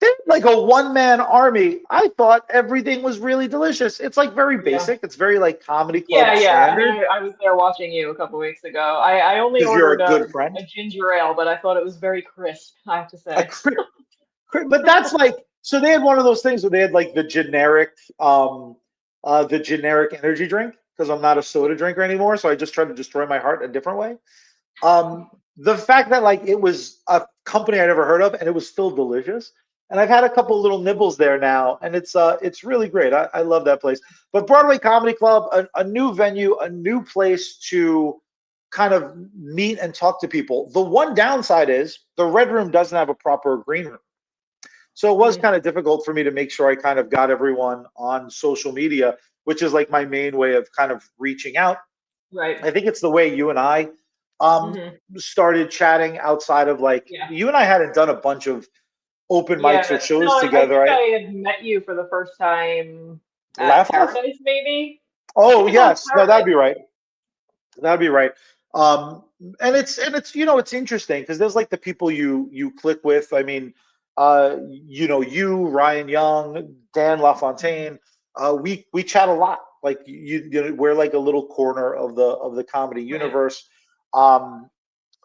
They're like a one-man army. I thought everything was really delicious. It's like very Yeah. basic. It's very like comedy Yeah, club yeah. I standard mean, I was there watching you a couple weeks ago. I only because you're ordered a good friend. a ginger ale, but I thought it was very crisp, I have to A say. But that's like, so they had one of those things where they had like the generic energy drink because I'm not a soda drinker anymore, so I just tried to destroy my heart a different way. The fact that like it was a company I never heard of and it was still delicious, and I've had a couple little nibbles there now, and it's really great. I love that place. But Broadway Comedy Club, a new venue, a new place to kind of meet and talk to people. The one downside is the Red Room doesn't have a proper green room. So it was Mhm. kind of difficult for me to make sure I kind of got everyone on social media, which is like my main way of kind of reaching out. Right. I think it's the way you and I um, Hmm. started chatting outside of like, Yeah. you and I hadn't done a bunch of open mics or Yeah. No, shows I together. think I I had met you for the first time at laugh off. Paradise, maybe. I Oh think it was yes, no, that'd Paradise. be right. That'd be right. And it's it's interesting because there's like the people you click with. I mean, you Ryan Young, Dan Mhm. LaFontaine. We chat a lot. Like we're like a little corner of the comedy Right. universe. Um,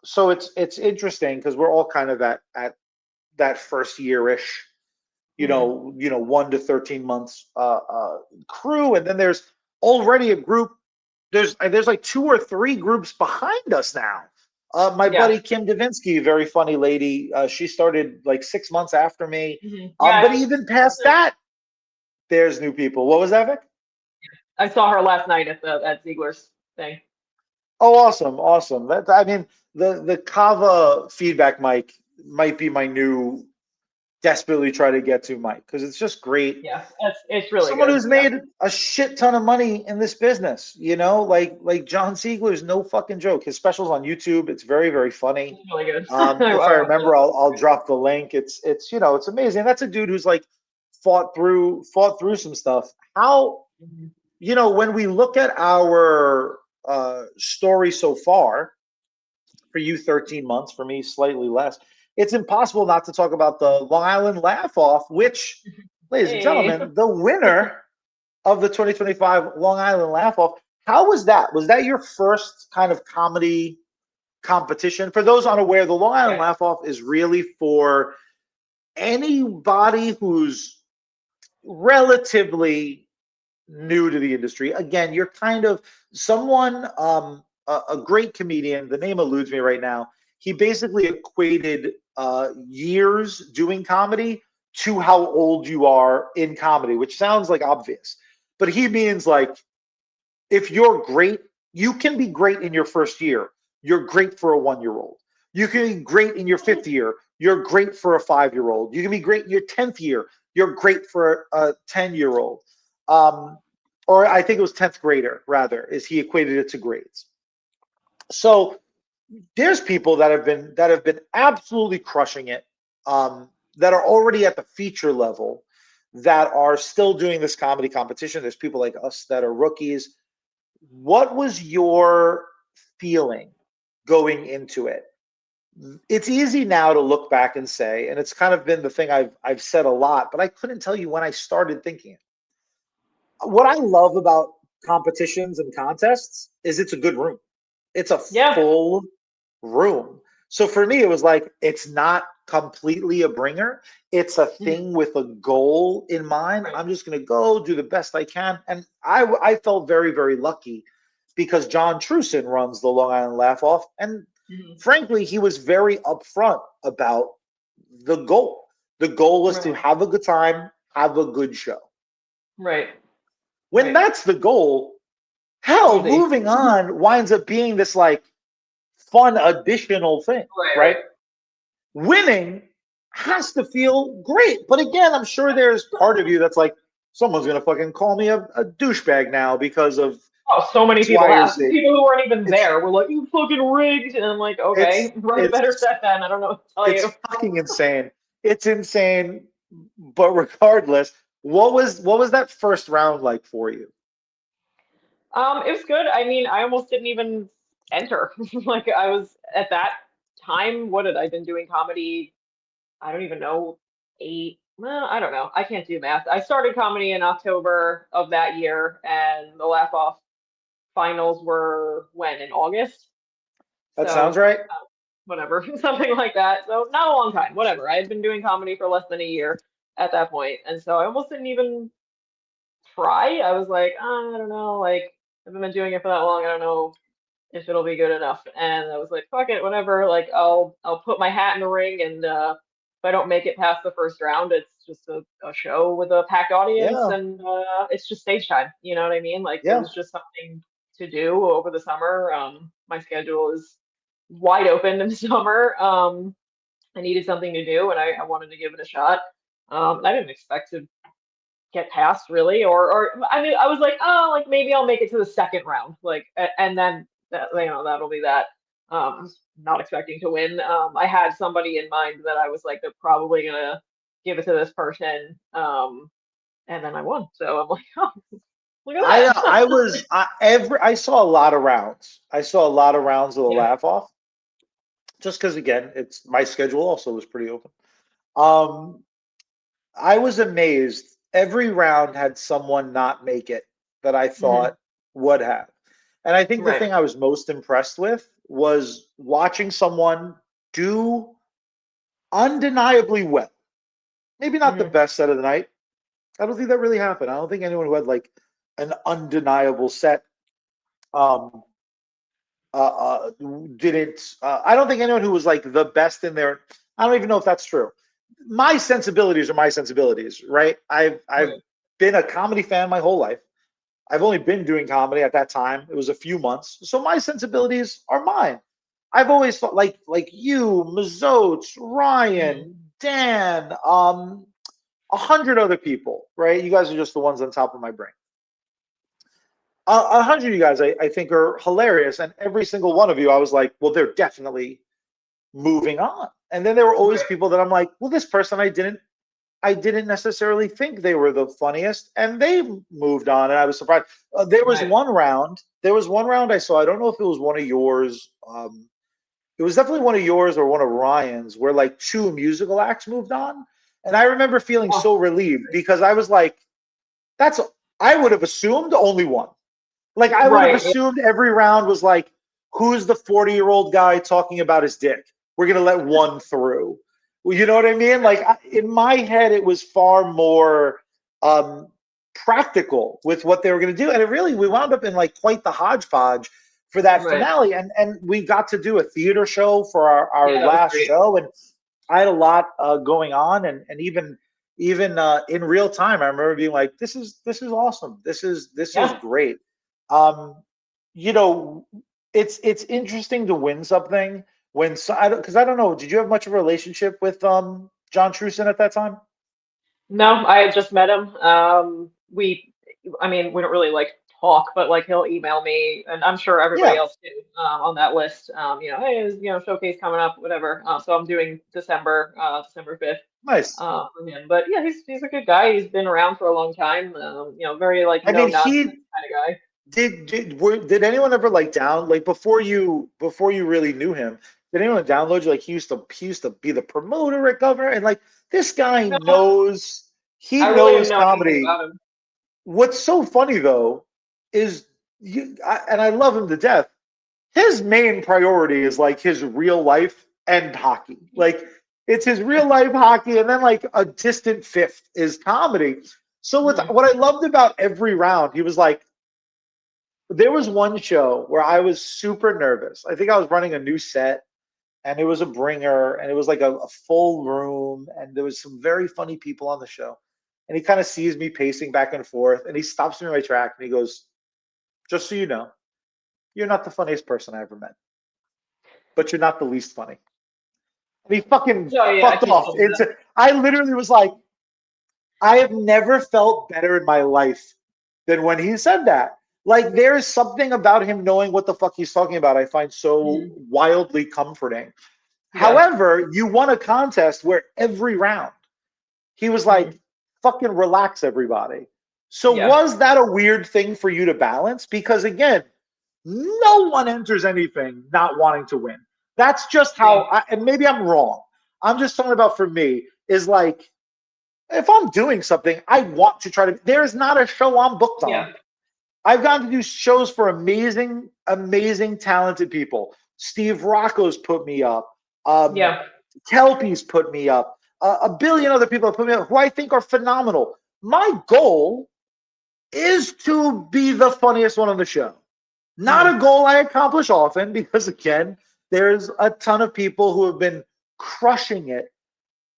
so it's interesting because we're all kind of at that first year-ish, Hmm. 1 to 13 months crew, and then there's already a group. There's like two or three groups behind us now. My Yeah. buddy Kim Davinsky, very funny lady. She started like 6 months after me. Hmm. Yeah. But even past that, there's new people. What was that, Vic? I saw her last night at the at Ziegler's thing. Oh, awesome, awesome. I mean, the Kava feedback mic might be my new desperately try to get to mic because it's just great. Yeah, it's really Someone good. who's Yeah, made a shit ton of money in this business, like John Siegler's no fucking joke. His specials on YouTube, it's very, very funny. it's really good. If I I watched remember, it. I'll drop the link. It's amazing. That's a dude who's like fought through some stuff. How Mhm. when we look at our story so far, for you 13 months, for me slightly less, it's impossible not to talk about the Long Island Laugh Off, which, ladies and Hey. gentlemen, the winner of the 2025 Long Island Laugh Off. How was that? Was that your first kind of comedy competition? For those unaware, the Long Island Yeah. Laugh Off is really for anybody who's relatively new to the industry. Again, you're kind of someone, a great comedian. The name eludes me right now. He basically equated years doing comedy to how old you are in comedy, which sounds like obvious, but he means like if you're great, you can be great in your first year. You're great for a 1 year old. You can be great in your fifth year. You're great for a 5 year old. You can be great in your 10th year. You're great for a 10-year old. Um, or I think it was 10th grader, rather, is he equated it to grades. So there's people that have been absolutely crushing it, that are already at the feature level, that are still doing this comedy competition. There's people like us that are rookies. What was your feeling going into it? It's easy now to look back and say, and it's kind of been the thing I've said a lot, but I couldn't tell you when I started thinking it. What I love about competitions and contests is it's a good room. It's a Yeah. full room. So for me, it was like it's not completely a bringer. It's a Mhm. thing with a goal in mind. Right. I'm just going to go do the best I can, and I felt very, very lucky because John Truson runs the Long Island Laugh Off, and Mhm. frankly, he was very upfront about the goal. The goal was to Right. have a good time, have a good show. Right. When Right. that's the goal, hell, Easy. moving on winds up being this like fun additional thing, Right. right? Right. Winning has to feel great. But again, I'm sure there's part of you that's like, someone's going to fucking call me a douchebag now because of Oh, so many X, people Y, or have. Z. People who weren't even It's, there were like, "You fucking rigged," and I'm like, "Okay, write a better it's, set then." I don't know what to tell it's you. fucking insane. It's insane. But regardless, what was that first round like for you? It was good. I mean, I almost didn't even enter. Like I was at that time. What had I been doing comedy? I don't even know. Well, I don't know. I can't do math. I started comedy in October of that year, and the Laugh Off finals were when in August. That sounds So right. whatever, something like that. So not a long time. Whatever. I had been doing comedy for less than a year at that point, and so I almost didn't even try. I was like, I don't know. Like I've been doing it for that long. I don't know if it'll be good enough. And I was like, fuck it, whatever. Like I'll put my hat in the ring, and if I don't make it past the first round, it's just a show with a packed audience, Yeah, and it's just stage time. You know what I mean? Like it yeah, was just something to do over the summer. My schedule is wide open in the summer. I needed something to do, and I wanted to give it a shot. And I didn't expect to get past really, or I mean, I was like, oh, like maybe I'll make it to the second round, like, and then that, that'll be that. Not expecting to win. I had somebody in mind that I was like, they're probably gonna give it to this person, and then I won. So I'm like, oh, look at I that. I was I saw a lot of rounds. I saw a lot of rounds of the Yeah. laugh off, just because again, it's my schedule also was pretty open. Um, I was amazed. Every round had someone not make it that I Hmm. thought would have. And I think the Right. thing I was most impressed with was watching someone do undeniably well. Maybe not the Hmm. best set of the night. I don't think that really happened. I don't think anyone who had like an undeniable set um, didn't. I don't think anyone who was like the best in there. I don't even know if that's true. My sensibilities are my sensibilities, right? I've Right. been a comedy fan my whole life. I've only been doing comedy at that time. It was a few months, so my sensibilities are mine. I've always thought like you, Mazotes, Hmm. Ryan, Dan, 100 other people, right? You guys are just the ones on top of my brain. 100 of you guys, I think, are hilarious, and every single one of you, I was like, well, they're definitely moving on. And then there were always Right. people that I'm like, well, this person I didn't necessarily think they were the funniest, and they moved on, and I was surprised. There was Right. one round. There was one round I saw. I don't know if it was one of yours. It was definitely one of yours or one of Ryan's, where like two musical acts moved on, and I remember feeling Oh, so relieved because I was like, "That's." I would have assumed only one. Like I would have right. Yeah. assumed every round was like, who's the 40-year-old guy talking about his dick? We're gonna let one through. Well, you know what I mean? Like in my head, it was far more um, practical with what they were gonna do, and it really we wound up in like quite the hodgepodge for that Right. finale, and we got to do a theater show for our Yeah, that was last great. show, and I had a lot going on, and even in real time, I remember being like, this is awesome. This is Yeah. great. Um, you know, it's interesting to win something when so, I don't because I don't know. Did you have much of a relationship with John Truson at that time? No, I had just met him. I mean, we don't really like talk, but like he'll email me, and I'm sure everybody Yeah, else too, on that list. Hey, showcase coming up, whatever. So I'm doing December 5th, nice. for him. But yeah, he's a good guy. He's been around for a long time. Very like I no mean, nonsense he kind of guy. did anyone ever like down like before you really knew him? Did anyone download you? Like he used to be the promoter at Governor, and like this guy No, knows he I really didn't knows know anything comedy. about him. What's so funny though is and I love him to death. His main priority is like his real life and hockey. Like it's his real life hockey, and then like a distant fifth is comedy. So Mhm. what I loved about every round, he was like, there was one show where I was super nervous. I think I was running a new set, and it was a bringer, and it was like a full room, and there was some very funny people on the show. And he kind of sees me pacing back and forth, and he stops me in my track, and he goes, "Just so you know, you're not the funniest person I ever met, but you're not the least funny." And he fucking Oh yeah, fucked he off. told me It's that. I literally was like, I have never felt better in my life than when he said that. Like there is something about him knowing what the fuck he's talking about. I find so Mhm. wildly comforting. Yeah. However, you won a contest where every round he was Mhm. like, fucking relax, everybody. So Yeah. was that a weird thing for you to balance? Because again, no one enters anything not wanting to win. That's just Yeah. how, and maybe I'm wrong. I'm just talking about for me, is like, if I'm doing something, I want to try to. There's not a show I'm booked on. Yeah. I've gotten to do shows for amazing, amazing, talented people. Steve Rocco's put me up. Um, Yeah. Kelpie's put me up. A billion other people have put me up who I think are phenomenal. My goal is to be the funniest one on the show. Not Mhm. a goal I accomplish often because, again, there's a ton of people who have been crushing it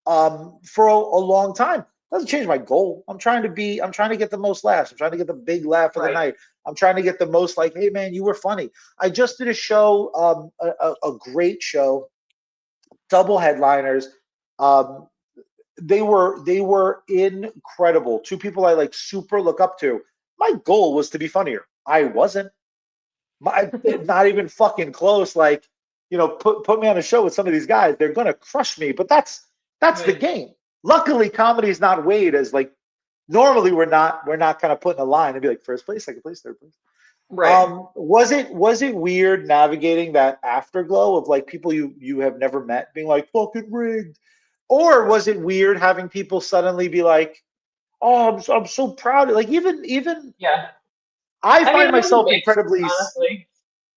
for a long time. Doesn't change my goal. I'm trying to get the most laughs. I'm trying to get the big laugh of the Right. night. I'm trying to get the most like, hey man, you were funny. I just did a show, a great show, double headliners. Um, they were incredible. Two people I like super look up to. My goal was to be funnier. I wasn't. Not even fucking close. Like, put me on a show with some of these guys. They're gonna crush me. But that's the Right. game. Luckily, comedy is not weighed as like normally we're not kind of putting a line and be like first place, second place, third place. Right. Was it weird navigating that afterglow of like people you have never met being like fucking rigged, or was it weird having people suddenly be like, oh, I'm so proud. Like even Yeah. I I mean, find it was myself mixed, incredibly, honestly.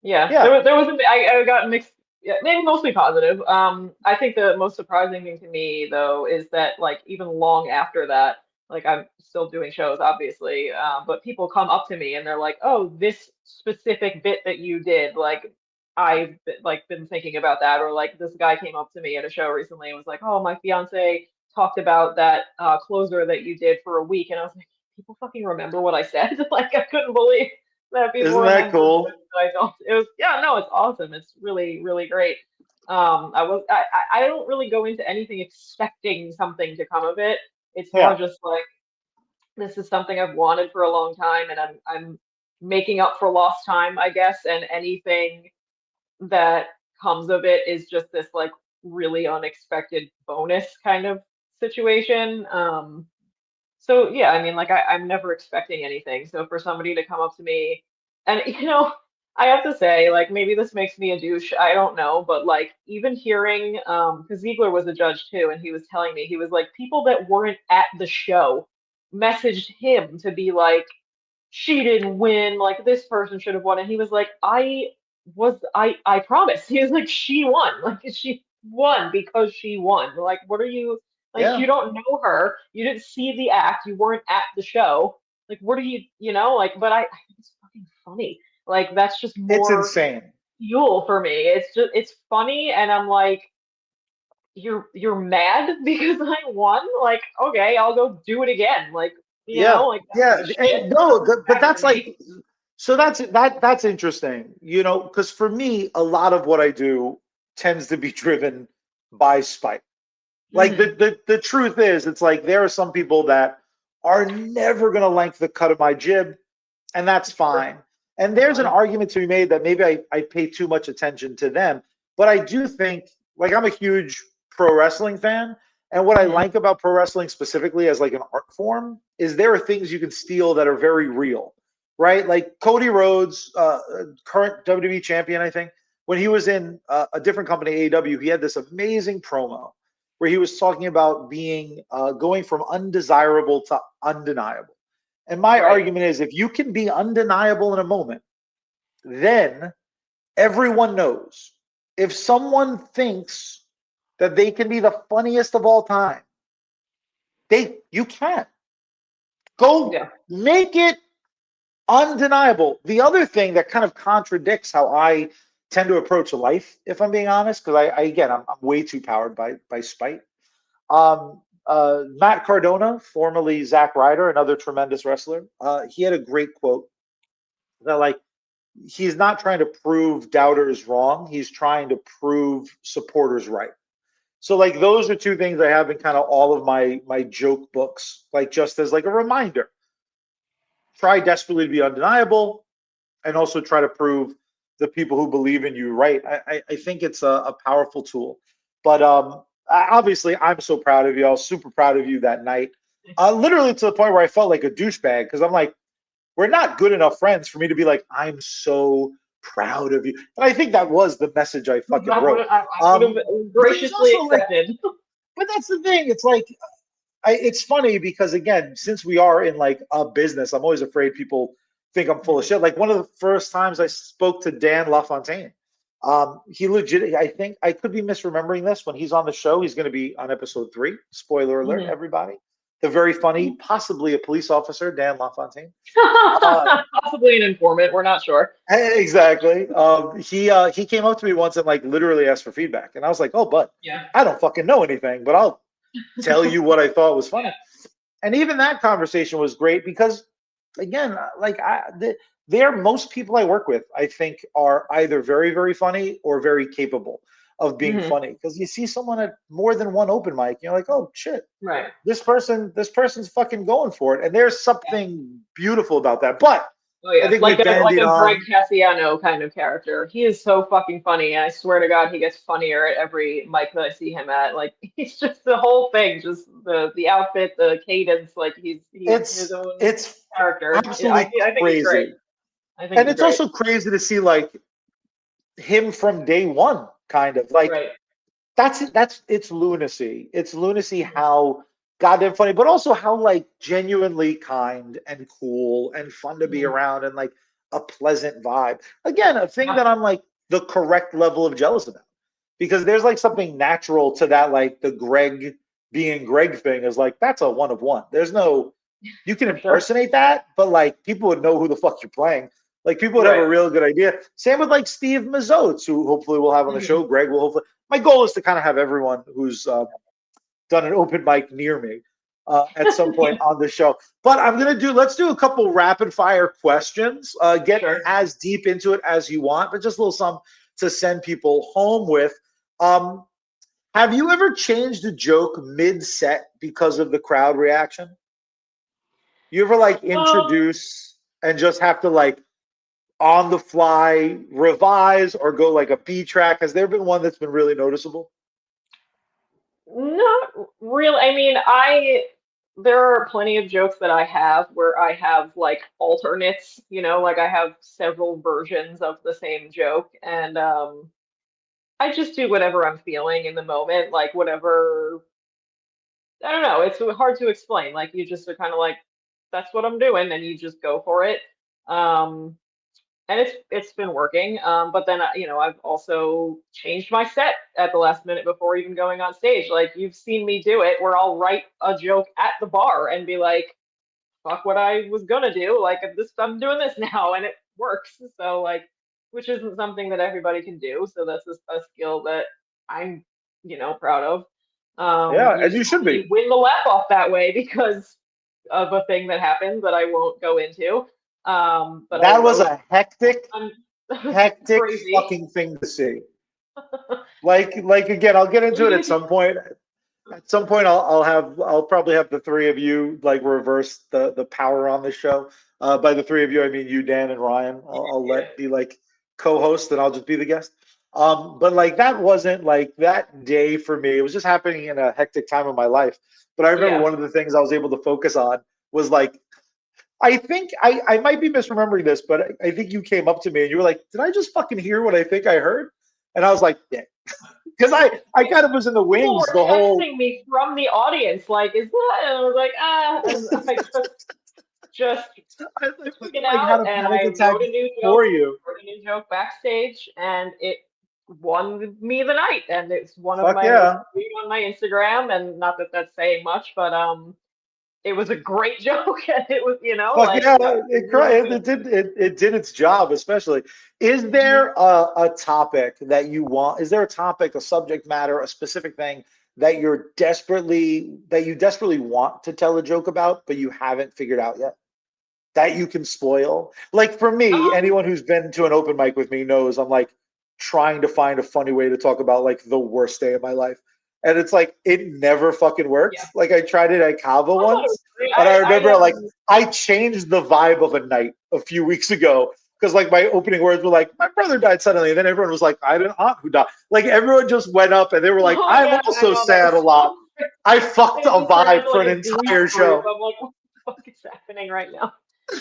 Yeah, yeah. there was I got mixed. Yeah, maybe mostly positive. I think the most surprising thing to me though is that like even long after that, like I'm still doing shows, obviously, but people come up to me and they're like, "Oh, this specific bit that you did, like like been thinking about that," or like this guy came up to me at a show recently and was like, "Oh, my fiance talked about that closer that you did for a week," and I was like, "People fucking remember what I said?" Like I couldn't believe that people Isn't that remembered cool? that I don't. It was yeah, no, it's awesome. It's really, really great. I don't really go into anything expecting something to come of it. It's more Yeah. just like this is something I've wanted for a long time and I'm making up for lost time, I guess, and anything that comes of it is just this like really unexpected bonus kind of situation. So yeah, I mean, like I'm never expecting anything. So for somebody to come up to me, and I have to say, like maybe this makes me a douche. I don't know, but like even hearing, because Ziegler was a judge too, and he was telling me he was like people that weren't at the show messaged him to be like, she didn't win, like this person should have won, and he was like, I promise. He was like, she won, like she won because she won. Like, what are you like? Yeah. You don't know her, you didn't see the act, you weren't at the show. Like, what are you like? But I think it's fucking funny. Like, that's just It's more insane. fuel for me. It's funny, and I'm like, you're mad because I won? Like, okay, I'll go do it again. Like, Yeah. like I don't Yeah. give a shit. And no, but Back to that's like, me. so that's interesting, because for me, a lot of what I do tends to be driven by spite. Like Hmm. the truth is, it's like there are some people that are never gonna length the cut of my jib, and that's Sure. fine. And there's an Fine. argument to be made that maybe I pay too much attention to them. But I do think, like, I'm a huge pro wrestling fan. And what I Hmm. like about pro wrestling specifically as like an art form is there are things you can steal that are very real, right? Like Cody Rhodes, current WWE champion, I think, when he was in a different company, AEW, he had this amazing promo where he was talking about being going from undesirable to undeniable. And my Right. argument is if you can be undeniable in a moment, then everyone knows. If someone thinks that they can be the funniest of all time, you can't. Go Yeah. make it undeniable. The other thing that kind of contradicts how I tend to approach life, if I'm being honest, because again, I'm way too powered by spite. Matt Cardona, formerly Zack Ryder, another tremendous wrestler, he had a great quote that like he's not trying to prove doubters wrong. He's trying to prove supporters right. So like those are two things I have in kind of all of my joke books, like just as like a reminder. Try desperately to be undeniable, and also try to prove the people who believe in you right. I think it's a powerful tool. But obviously, I'm so proud of you. I was super proud of you that night. Literally to the point where I felt like a douchebag because I'm like, we're not good enough friends for me to be like, I'm so proud of you. And I think that was the message I fucking wrote. I would have But it's graciously also like, accepted. but that's the thing. It's like it's funny because again, since we are in like a business, I'm always afraid people think I'm full of shit. Like one of the first times I spoke to Dan LaFontaine, he legit. I think I could be misremembering this. When he's on the show, he's going to be on episode 3. Spoiler alert, Mhm. everybody. The very funny, possibly a police officer, Dan LaFontaine. Uh, Possibly an informant. We're not sure. exactly. He came up to me once and like literally asked for feedback, and I was like, "Oh, but Yeah. I don't fucking know anything, but I'll tell you what I thought was funny." Yeah. And even that conversation was great because again, like there most people I work with I think are either very funny or very capable of being Hmm. funny because you see someone at more than one open mic, you're like, oh shit, Right. this person's fucking going for it, and there's something beautiful about that. But Oh I yeah, think we like banded a Greg on. Cassiano kind of character. He is so fucking funny, and I swear to God, he gets funnier at every mic that I see him at. Like he's just the whole thing, just the outfit, the cadence. Like he's his it's own it's character. absolutely I think he's great. crazy, I think and he's it's great. also crazy to see like him from day one, kind of like Right. that's it's lunacy. It's lunacy Mhm. how goddamn funny, but also how like genuinely kind and cool and fun to be Mhm. around and like a pleasant vibe. Again, a thing Yeah. that I'm like the correct level of jealous about. Because there's like something natural to that, like the Greg being Greg thing is like that's a one of one. There's no you can For sure. impersonate that, but like people would know who the fuck you're playing. Like people would have Right. a real good idea. Same with like Steve Mazzotes, who hopefully we'll have on the Mhm. show. Greg will hopefully. My goal is to kind of have everyone who's done an open mic near me at some point on the show. But I'm gonna do. Let's do a couple rapid fire questions. Get Sure. as deep into it as you want, but just a little something to send people home with. Um, have you ever changed a joke mid set because of the crowd reaction? You ever like Um. introduce and just have to like on the fly revise or go like a B track? Has there been one that's been really noticeable? Not really. I mean, I there are plenty of jokes that I have where I have like alternates, like I have several versions of the same joke, and I just do whatever I'm feeling in the moment, like whatever. I don't know, it's hard to explain. Like you just are kind of like that's what I'm doing and you just go for it. Um and it's been working. But then I've also changed my set at the last minute before even going on stage. Like you've seen me do it, where I'll write a joke at the bar and be like, "Fuck what I was gonna do." Like this, I'm doing this now, and it works. So like, which isn't something that everybody can do. So that's a skill that I'm proud of. Yeah, You and you saw should be. me win the laugh off that way because of a thing that happened that I won't go into. But I That was wrote a hectic, I'm that was hectic crazy. fucking thing to see. Like again, I'll get into it at some point. At some point, I'll probably have the three of you like reverse the power on this show. By the three of you, I mean you, Dan, and Ryan. I'll Yeah. let be like co-host, and I'll just be the guest. But like that wasn't like that day for me. It was just happening in a hectic time of my life. But I remember Yeah. one of the things I was able to focus on was like I think I might be misremembering this, but I think you came up to me and you were like, "Did I just fucking hear what I think I heard?" And I was like, "Yeah," because I kind of was in the People wings were the whole. texting me from the audience, like, "Is that?" And I was like, "Ah," and I just I took it like had out a and panic I attack for you. wrote a new joke backstage, and it won me the night. And it's one of Fuck my most yeah. viewed on my Instagram, and not that that's saying much, but it was a great joke, and it was, Fuck like yeah, really good. it did its job, especially. Is Mhm. there a topic that you want? Is there a topic, a subject matter, a specific thing that you desperately want to tell a joke about, but you haven't figured out yet? That you can spoil? Like for me, Um, anyone who's been to an open mic with me knows I'm like trying to find a funny way to talk about like the worst day of my life. And it's like it never fucking yeah, works. Like I tried it at Cava I thought it was once, great. and I I remember like I changed the vibe of a night a few weeks ago because like my opening words were like, my brother died suddenly, and then everyone was like, I had an aunt who died. Like everyone just went up and they were like, Oh I'm yeah, I also know that sad a was lot. so. I fucked a It just turned vibe into for like an a glee entire group. show. I'm like, what the fuck is happening right now?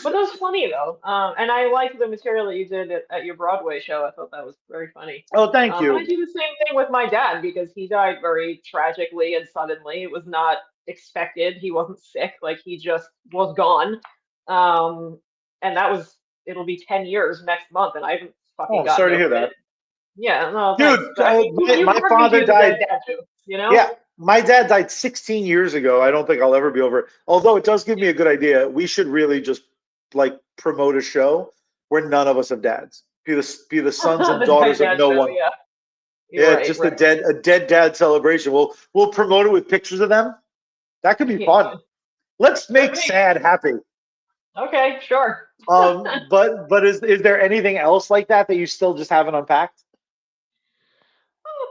But that was funny though, and I liked the material that you did at your Broadway show. I thought that was very funny. Oh, thank And I you. do the same thing with my dad because he died very tragically and suddenly. It was not expected. He wasn't sick, like he just was gone. Um, and that was it'll be 10 years next month, and I haven't fucking Oh, gotten sorry to hear over that. it. Yeah, no, thanks. Dude, But I mean, you've my heard me father do the dead died. dad joke, you know? Yeah, my dad died 16 years ago. I don't think I'll ever be over it. Although it does give me a good idea. We should really just like promote a show where none of us have dads. Be the sons and The dead daughters of dad no show, one. yeah. You're Yeah, right, just right. a dead dad celebration. We'll promote it with pictures of them. That could be fun. Yeah, Let's could make be. sad happy. Okay, sure. But is there anything else like that that you still just haven't unpacked?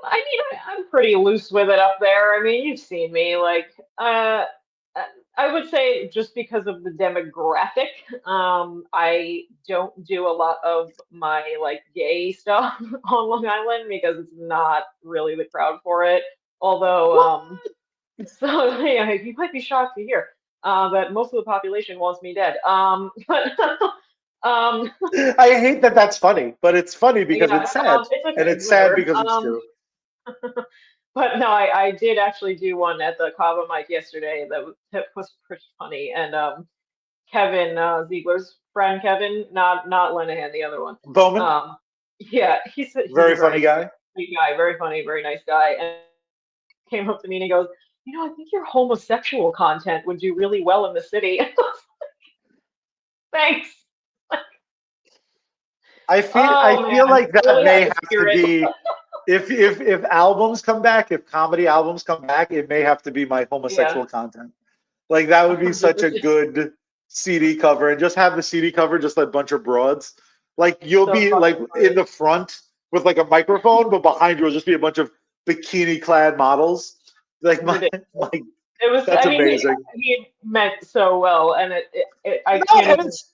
I mean, I'm pretty loose with it up there. I mean, you've seen me. Uh, I would say just because of the demographic, I don't do a lot of my like gay stuff on Long Island because it's not really the crowd for it. Although, What? so yeah, you might be shocked to hear that most of the population wants me dead. But um, I hate that that's funny, but it's funny because yeah, it's sad, it's and okay, it's sad whatever. because it's true. But no, I did actually do one at the Kava mic yesterday that was pretty funny. And Kevin, Ziegler's friend Kevin, not Lenahan, the other one. Bowman, Um, yeah, he's a very funny very guy. sweet guy, very funny, very nice guy. And he came up to me and he goes, I think your homosexual content would do really well in the city. Thanks. I Oh feel man, like that really may had the have to spirit. be if albums come back, if comedy albums come back, it may have to be my Yeah, homosexual content. Like that would be such a 100%. good CD cover, and just have the CD cover just a bunch of broads. Like you'll So be like fucking in funny. the front with like a microphone, but behind you will just be a bunch of bikini clad models. Like my Ridiculous. It was, that's I mean, amazing. he meant so well, and I No, can't and even. it's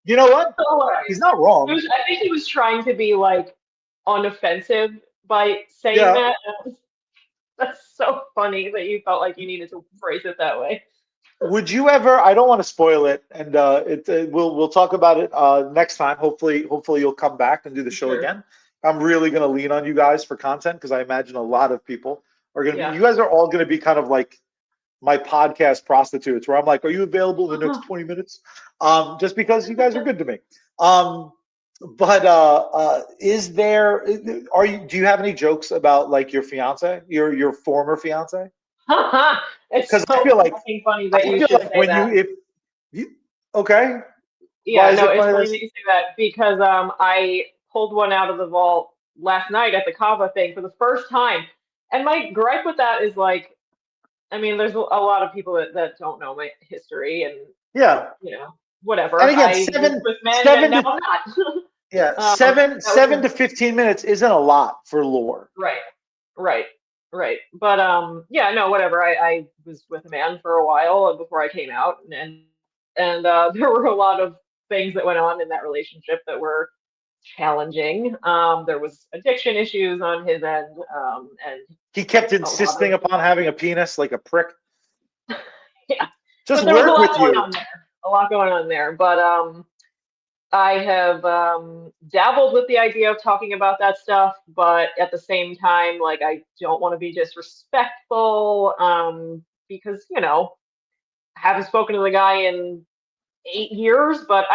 you know what? So He's hilarious. not wrong. I think he was trying to be like unoffensive by saying Yeah. that. That's so funny that you felt like you needed to phrase it that way. Would you ever? I don't want to spoil it, and we'll talk about it next time. Hopefully you'll come back and do the show Sure. again. I'm really going to lean on you guys for content because I imagine a lot of people are going to be. Yeah. You guys are all going to be kind of like my podcast prostitutes, where I'm like, "Are you available in the next 20 minutes?" Just because you guys are good to me. Um, but is there? Are you? Do you have any jokes about like your fiance, your former fiance? It's Because so fucking funny that I you feel should like say when that. you if you okay, why Yeah, is no, it it's funny? funny This that you say that because I pulled one out of the vault last night at the Kava thing for the first time. And my gripe with that is like, I mean, there's a lot of people that don't know my history and, yeah, and whatever. again, I was with men and now I'm not. That was seven to 15 minutes isn't a lot for lore. right, right, right. But yeah, no, whatever. I was with a man for a while before I came out, and there were a lot of things that went on in that relationship that were challenging. There was addiction issues on his end, and He kept a lot insisting of upon having a penis like a prick. yeah. Just But there was a work lot with going you. on there. A lot going on there. But I have dabbled with the idea of talking about that stuff, but at the same time, like I don't want to be disrespectful, because I haven't spoken to the guy in 8 years, but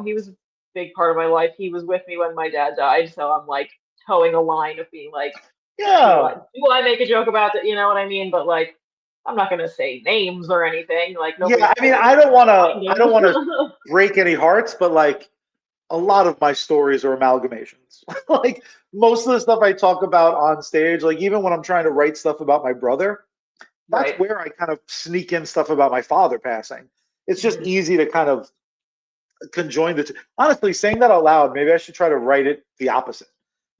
he was a big part of my life. He was with me when my dad died, so I'm like towing a line of being like, do I Yeah, do I make a joke about that? You know what I mean? But like, I'm not gonna say names or anything. Like Yeah, nobody's I mean, told me, kind I don't want to of. break any hearts, but like a lot of my stories are amalgamations. Like most of the stuff I talk about on stage, like even when I'm trying to write stuff about my brother, that's Right. where I kind of sneak in stuff about my father passing. It's just Mhm. easy to kind of conjoin the two. Honestly, saying that out loud, maybe I should try to write it the opposite.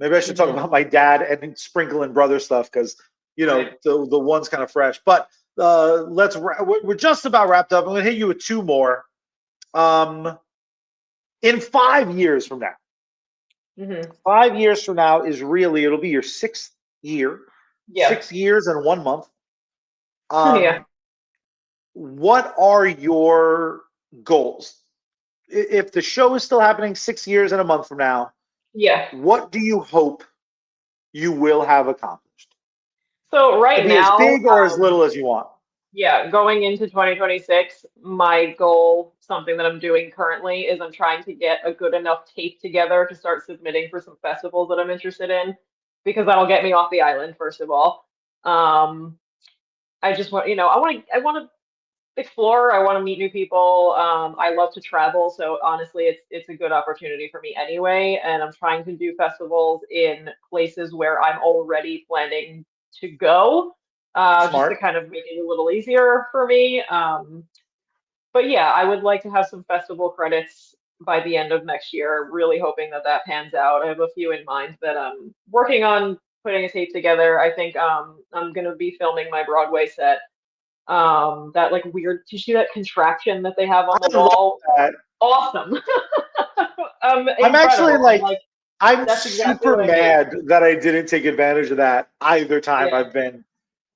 Maybe I should talk Mhm. about my dad and then sprinkle in brother stuff because Right. the one's kind of fresh. But we're just about wrapped up. I'm gonna hit you with two more. Um, in 5 years from now, Mhm. 5 years from now is really it'll be your sixth year, Yeah. 6 years and 1 month. Yeah. Um, what are your goals? If the show is still happening 6 years and a month from now, Yeah. what do you hope you will have accomplished? So It right can be as now, big or as little as you want. yeah, going into 2026, my goal, something that I'm doing currently, is I'm trying to get a good enough tape together to start submitting for some festivals that I'm interested in, because that'll get me off the island, first of all. Um, I just want, I want to explore. I want to meet new people. I love to travel, so honestly, it's a good opportunity for me anyway. And I'm trying to do festivals in places where I'm already planning to go, just to Smart. kind of make it a little easier for me. But yeah, I would like to have some festival credits by the end of next year. Really hoping that that pans out. I have a few in mind that I'm working on putting a tape together. I think I'm gonna be filming my Broadway set, that like weird, do you see that contraption that they have on the I love wall? that. Awesome. I'm actually Incredible. I'm like, like, I'm that's exactly super what I need. mad that I didn't take advantage of that either time Yeah, I've been.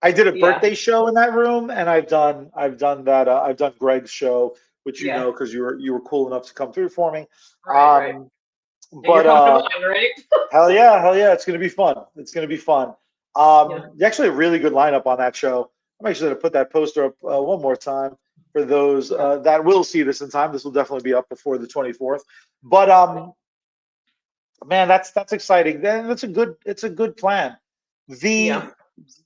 I did a yeah, birthday show in that room, and I've done that. I've done Greg's show, which you yeah. know because you were cool enough to come through for me. Right, right. Um, And you're but coming to mine, right? hell yeah, it's gonna be fun. It's gonna be fun. Yeah, Actually, a really good lineup on that show. I'm actually gonna put that poster up one more time for those yeah. that will see this in time. This will definitely be up before the 24th. But man, that's exciting. Then that's a good it's a good plan. Yeah. The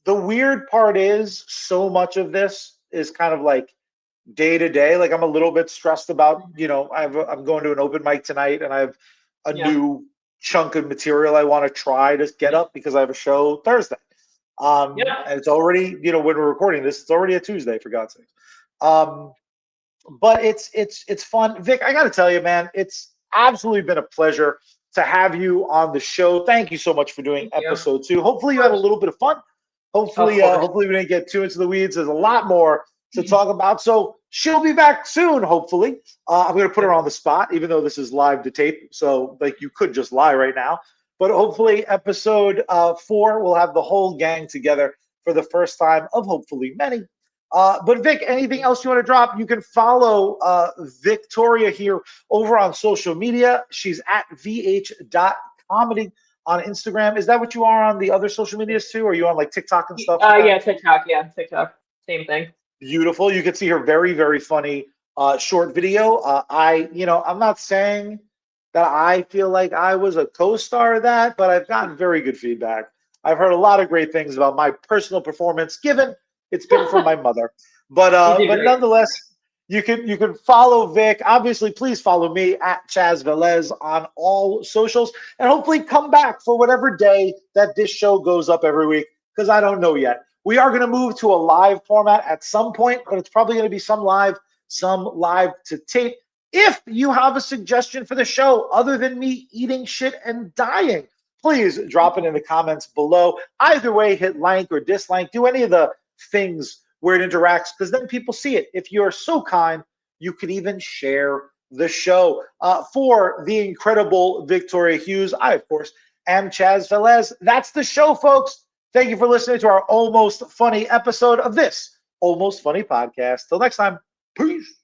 the weird part is so much of this is kind of like day to day. Like I'm a little bit stressed about, Mhm. I'm going to an open mic tonight and I have a Yeah. new chunk of material I want to try to get up because I have a show Thursday. Yeah. And it's already, when we're recording this, it's already a Tuesday for God's sake. Um, but it's fun. Vic, I got to tell you, man, it's absolutely been a pleasure to have you on the show. Thank you so much for doing Thank you. Of episode 2. Hopefully you had a course. little bit of fun. Of course. Hopefully we didn't get too into the weeds. There's a lot more to talk about. So she'll be back soon, hopefully. I'm going to put her on the spot, even though this is live to tape. So like you could just lie right now. But hopefully episode 4, we'll have the whole gang together for the first time of hopefully many. But Vic, anything else you want to drop? You can follow Victoria here over on social media. She's at vh.comedy on Instagram. Is that what you are on the other social medias too? Or are you on like TikTok and stuff with that? Yeah, TikTok. Yeah, TikTok. Same thing. Beautiful. You can see her very, very funny short video. I'm not saying that I feel like I was a co-star of that, but I've gotten very good feedback. I've heard a lot of great things about my personal performance, given it's been from my mother. You did But great. nonetheless, you can follow Vic. Obviously, please follow me at Chaz Velez on all socials, and hopefully come back for whatever day that this show goes up every week, because I don't know yet. We are going to move to a live format at some point, but it's probably going to be some live to tape. If you have a suggestion for the show other than me eating shit and dying, please drop it in the comments below. Either way, hit like or dislike. Do any of the things where it interacts, because then people see it. If you're so kind, you could even share the show. For the incredible Victoria Hughes, I, of course, am Chaz Velez. That's the show, folks. Thank you for listening to our almost funny episode of this almost funny podcast. Till next time, peace.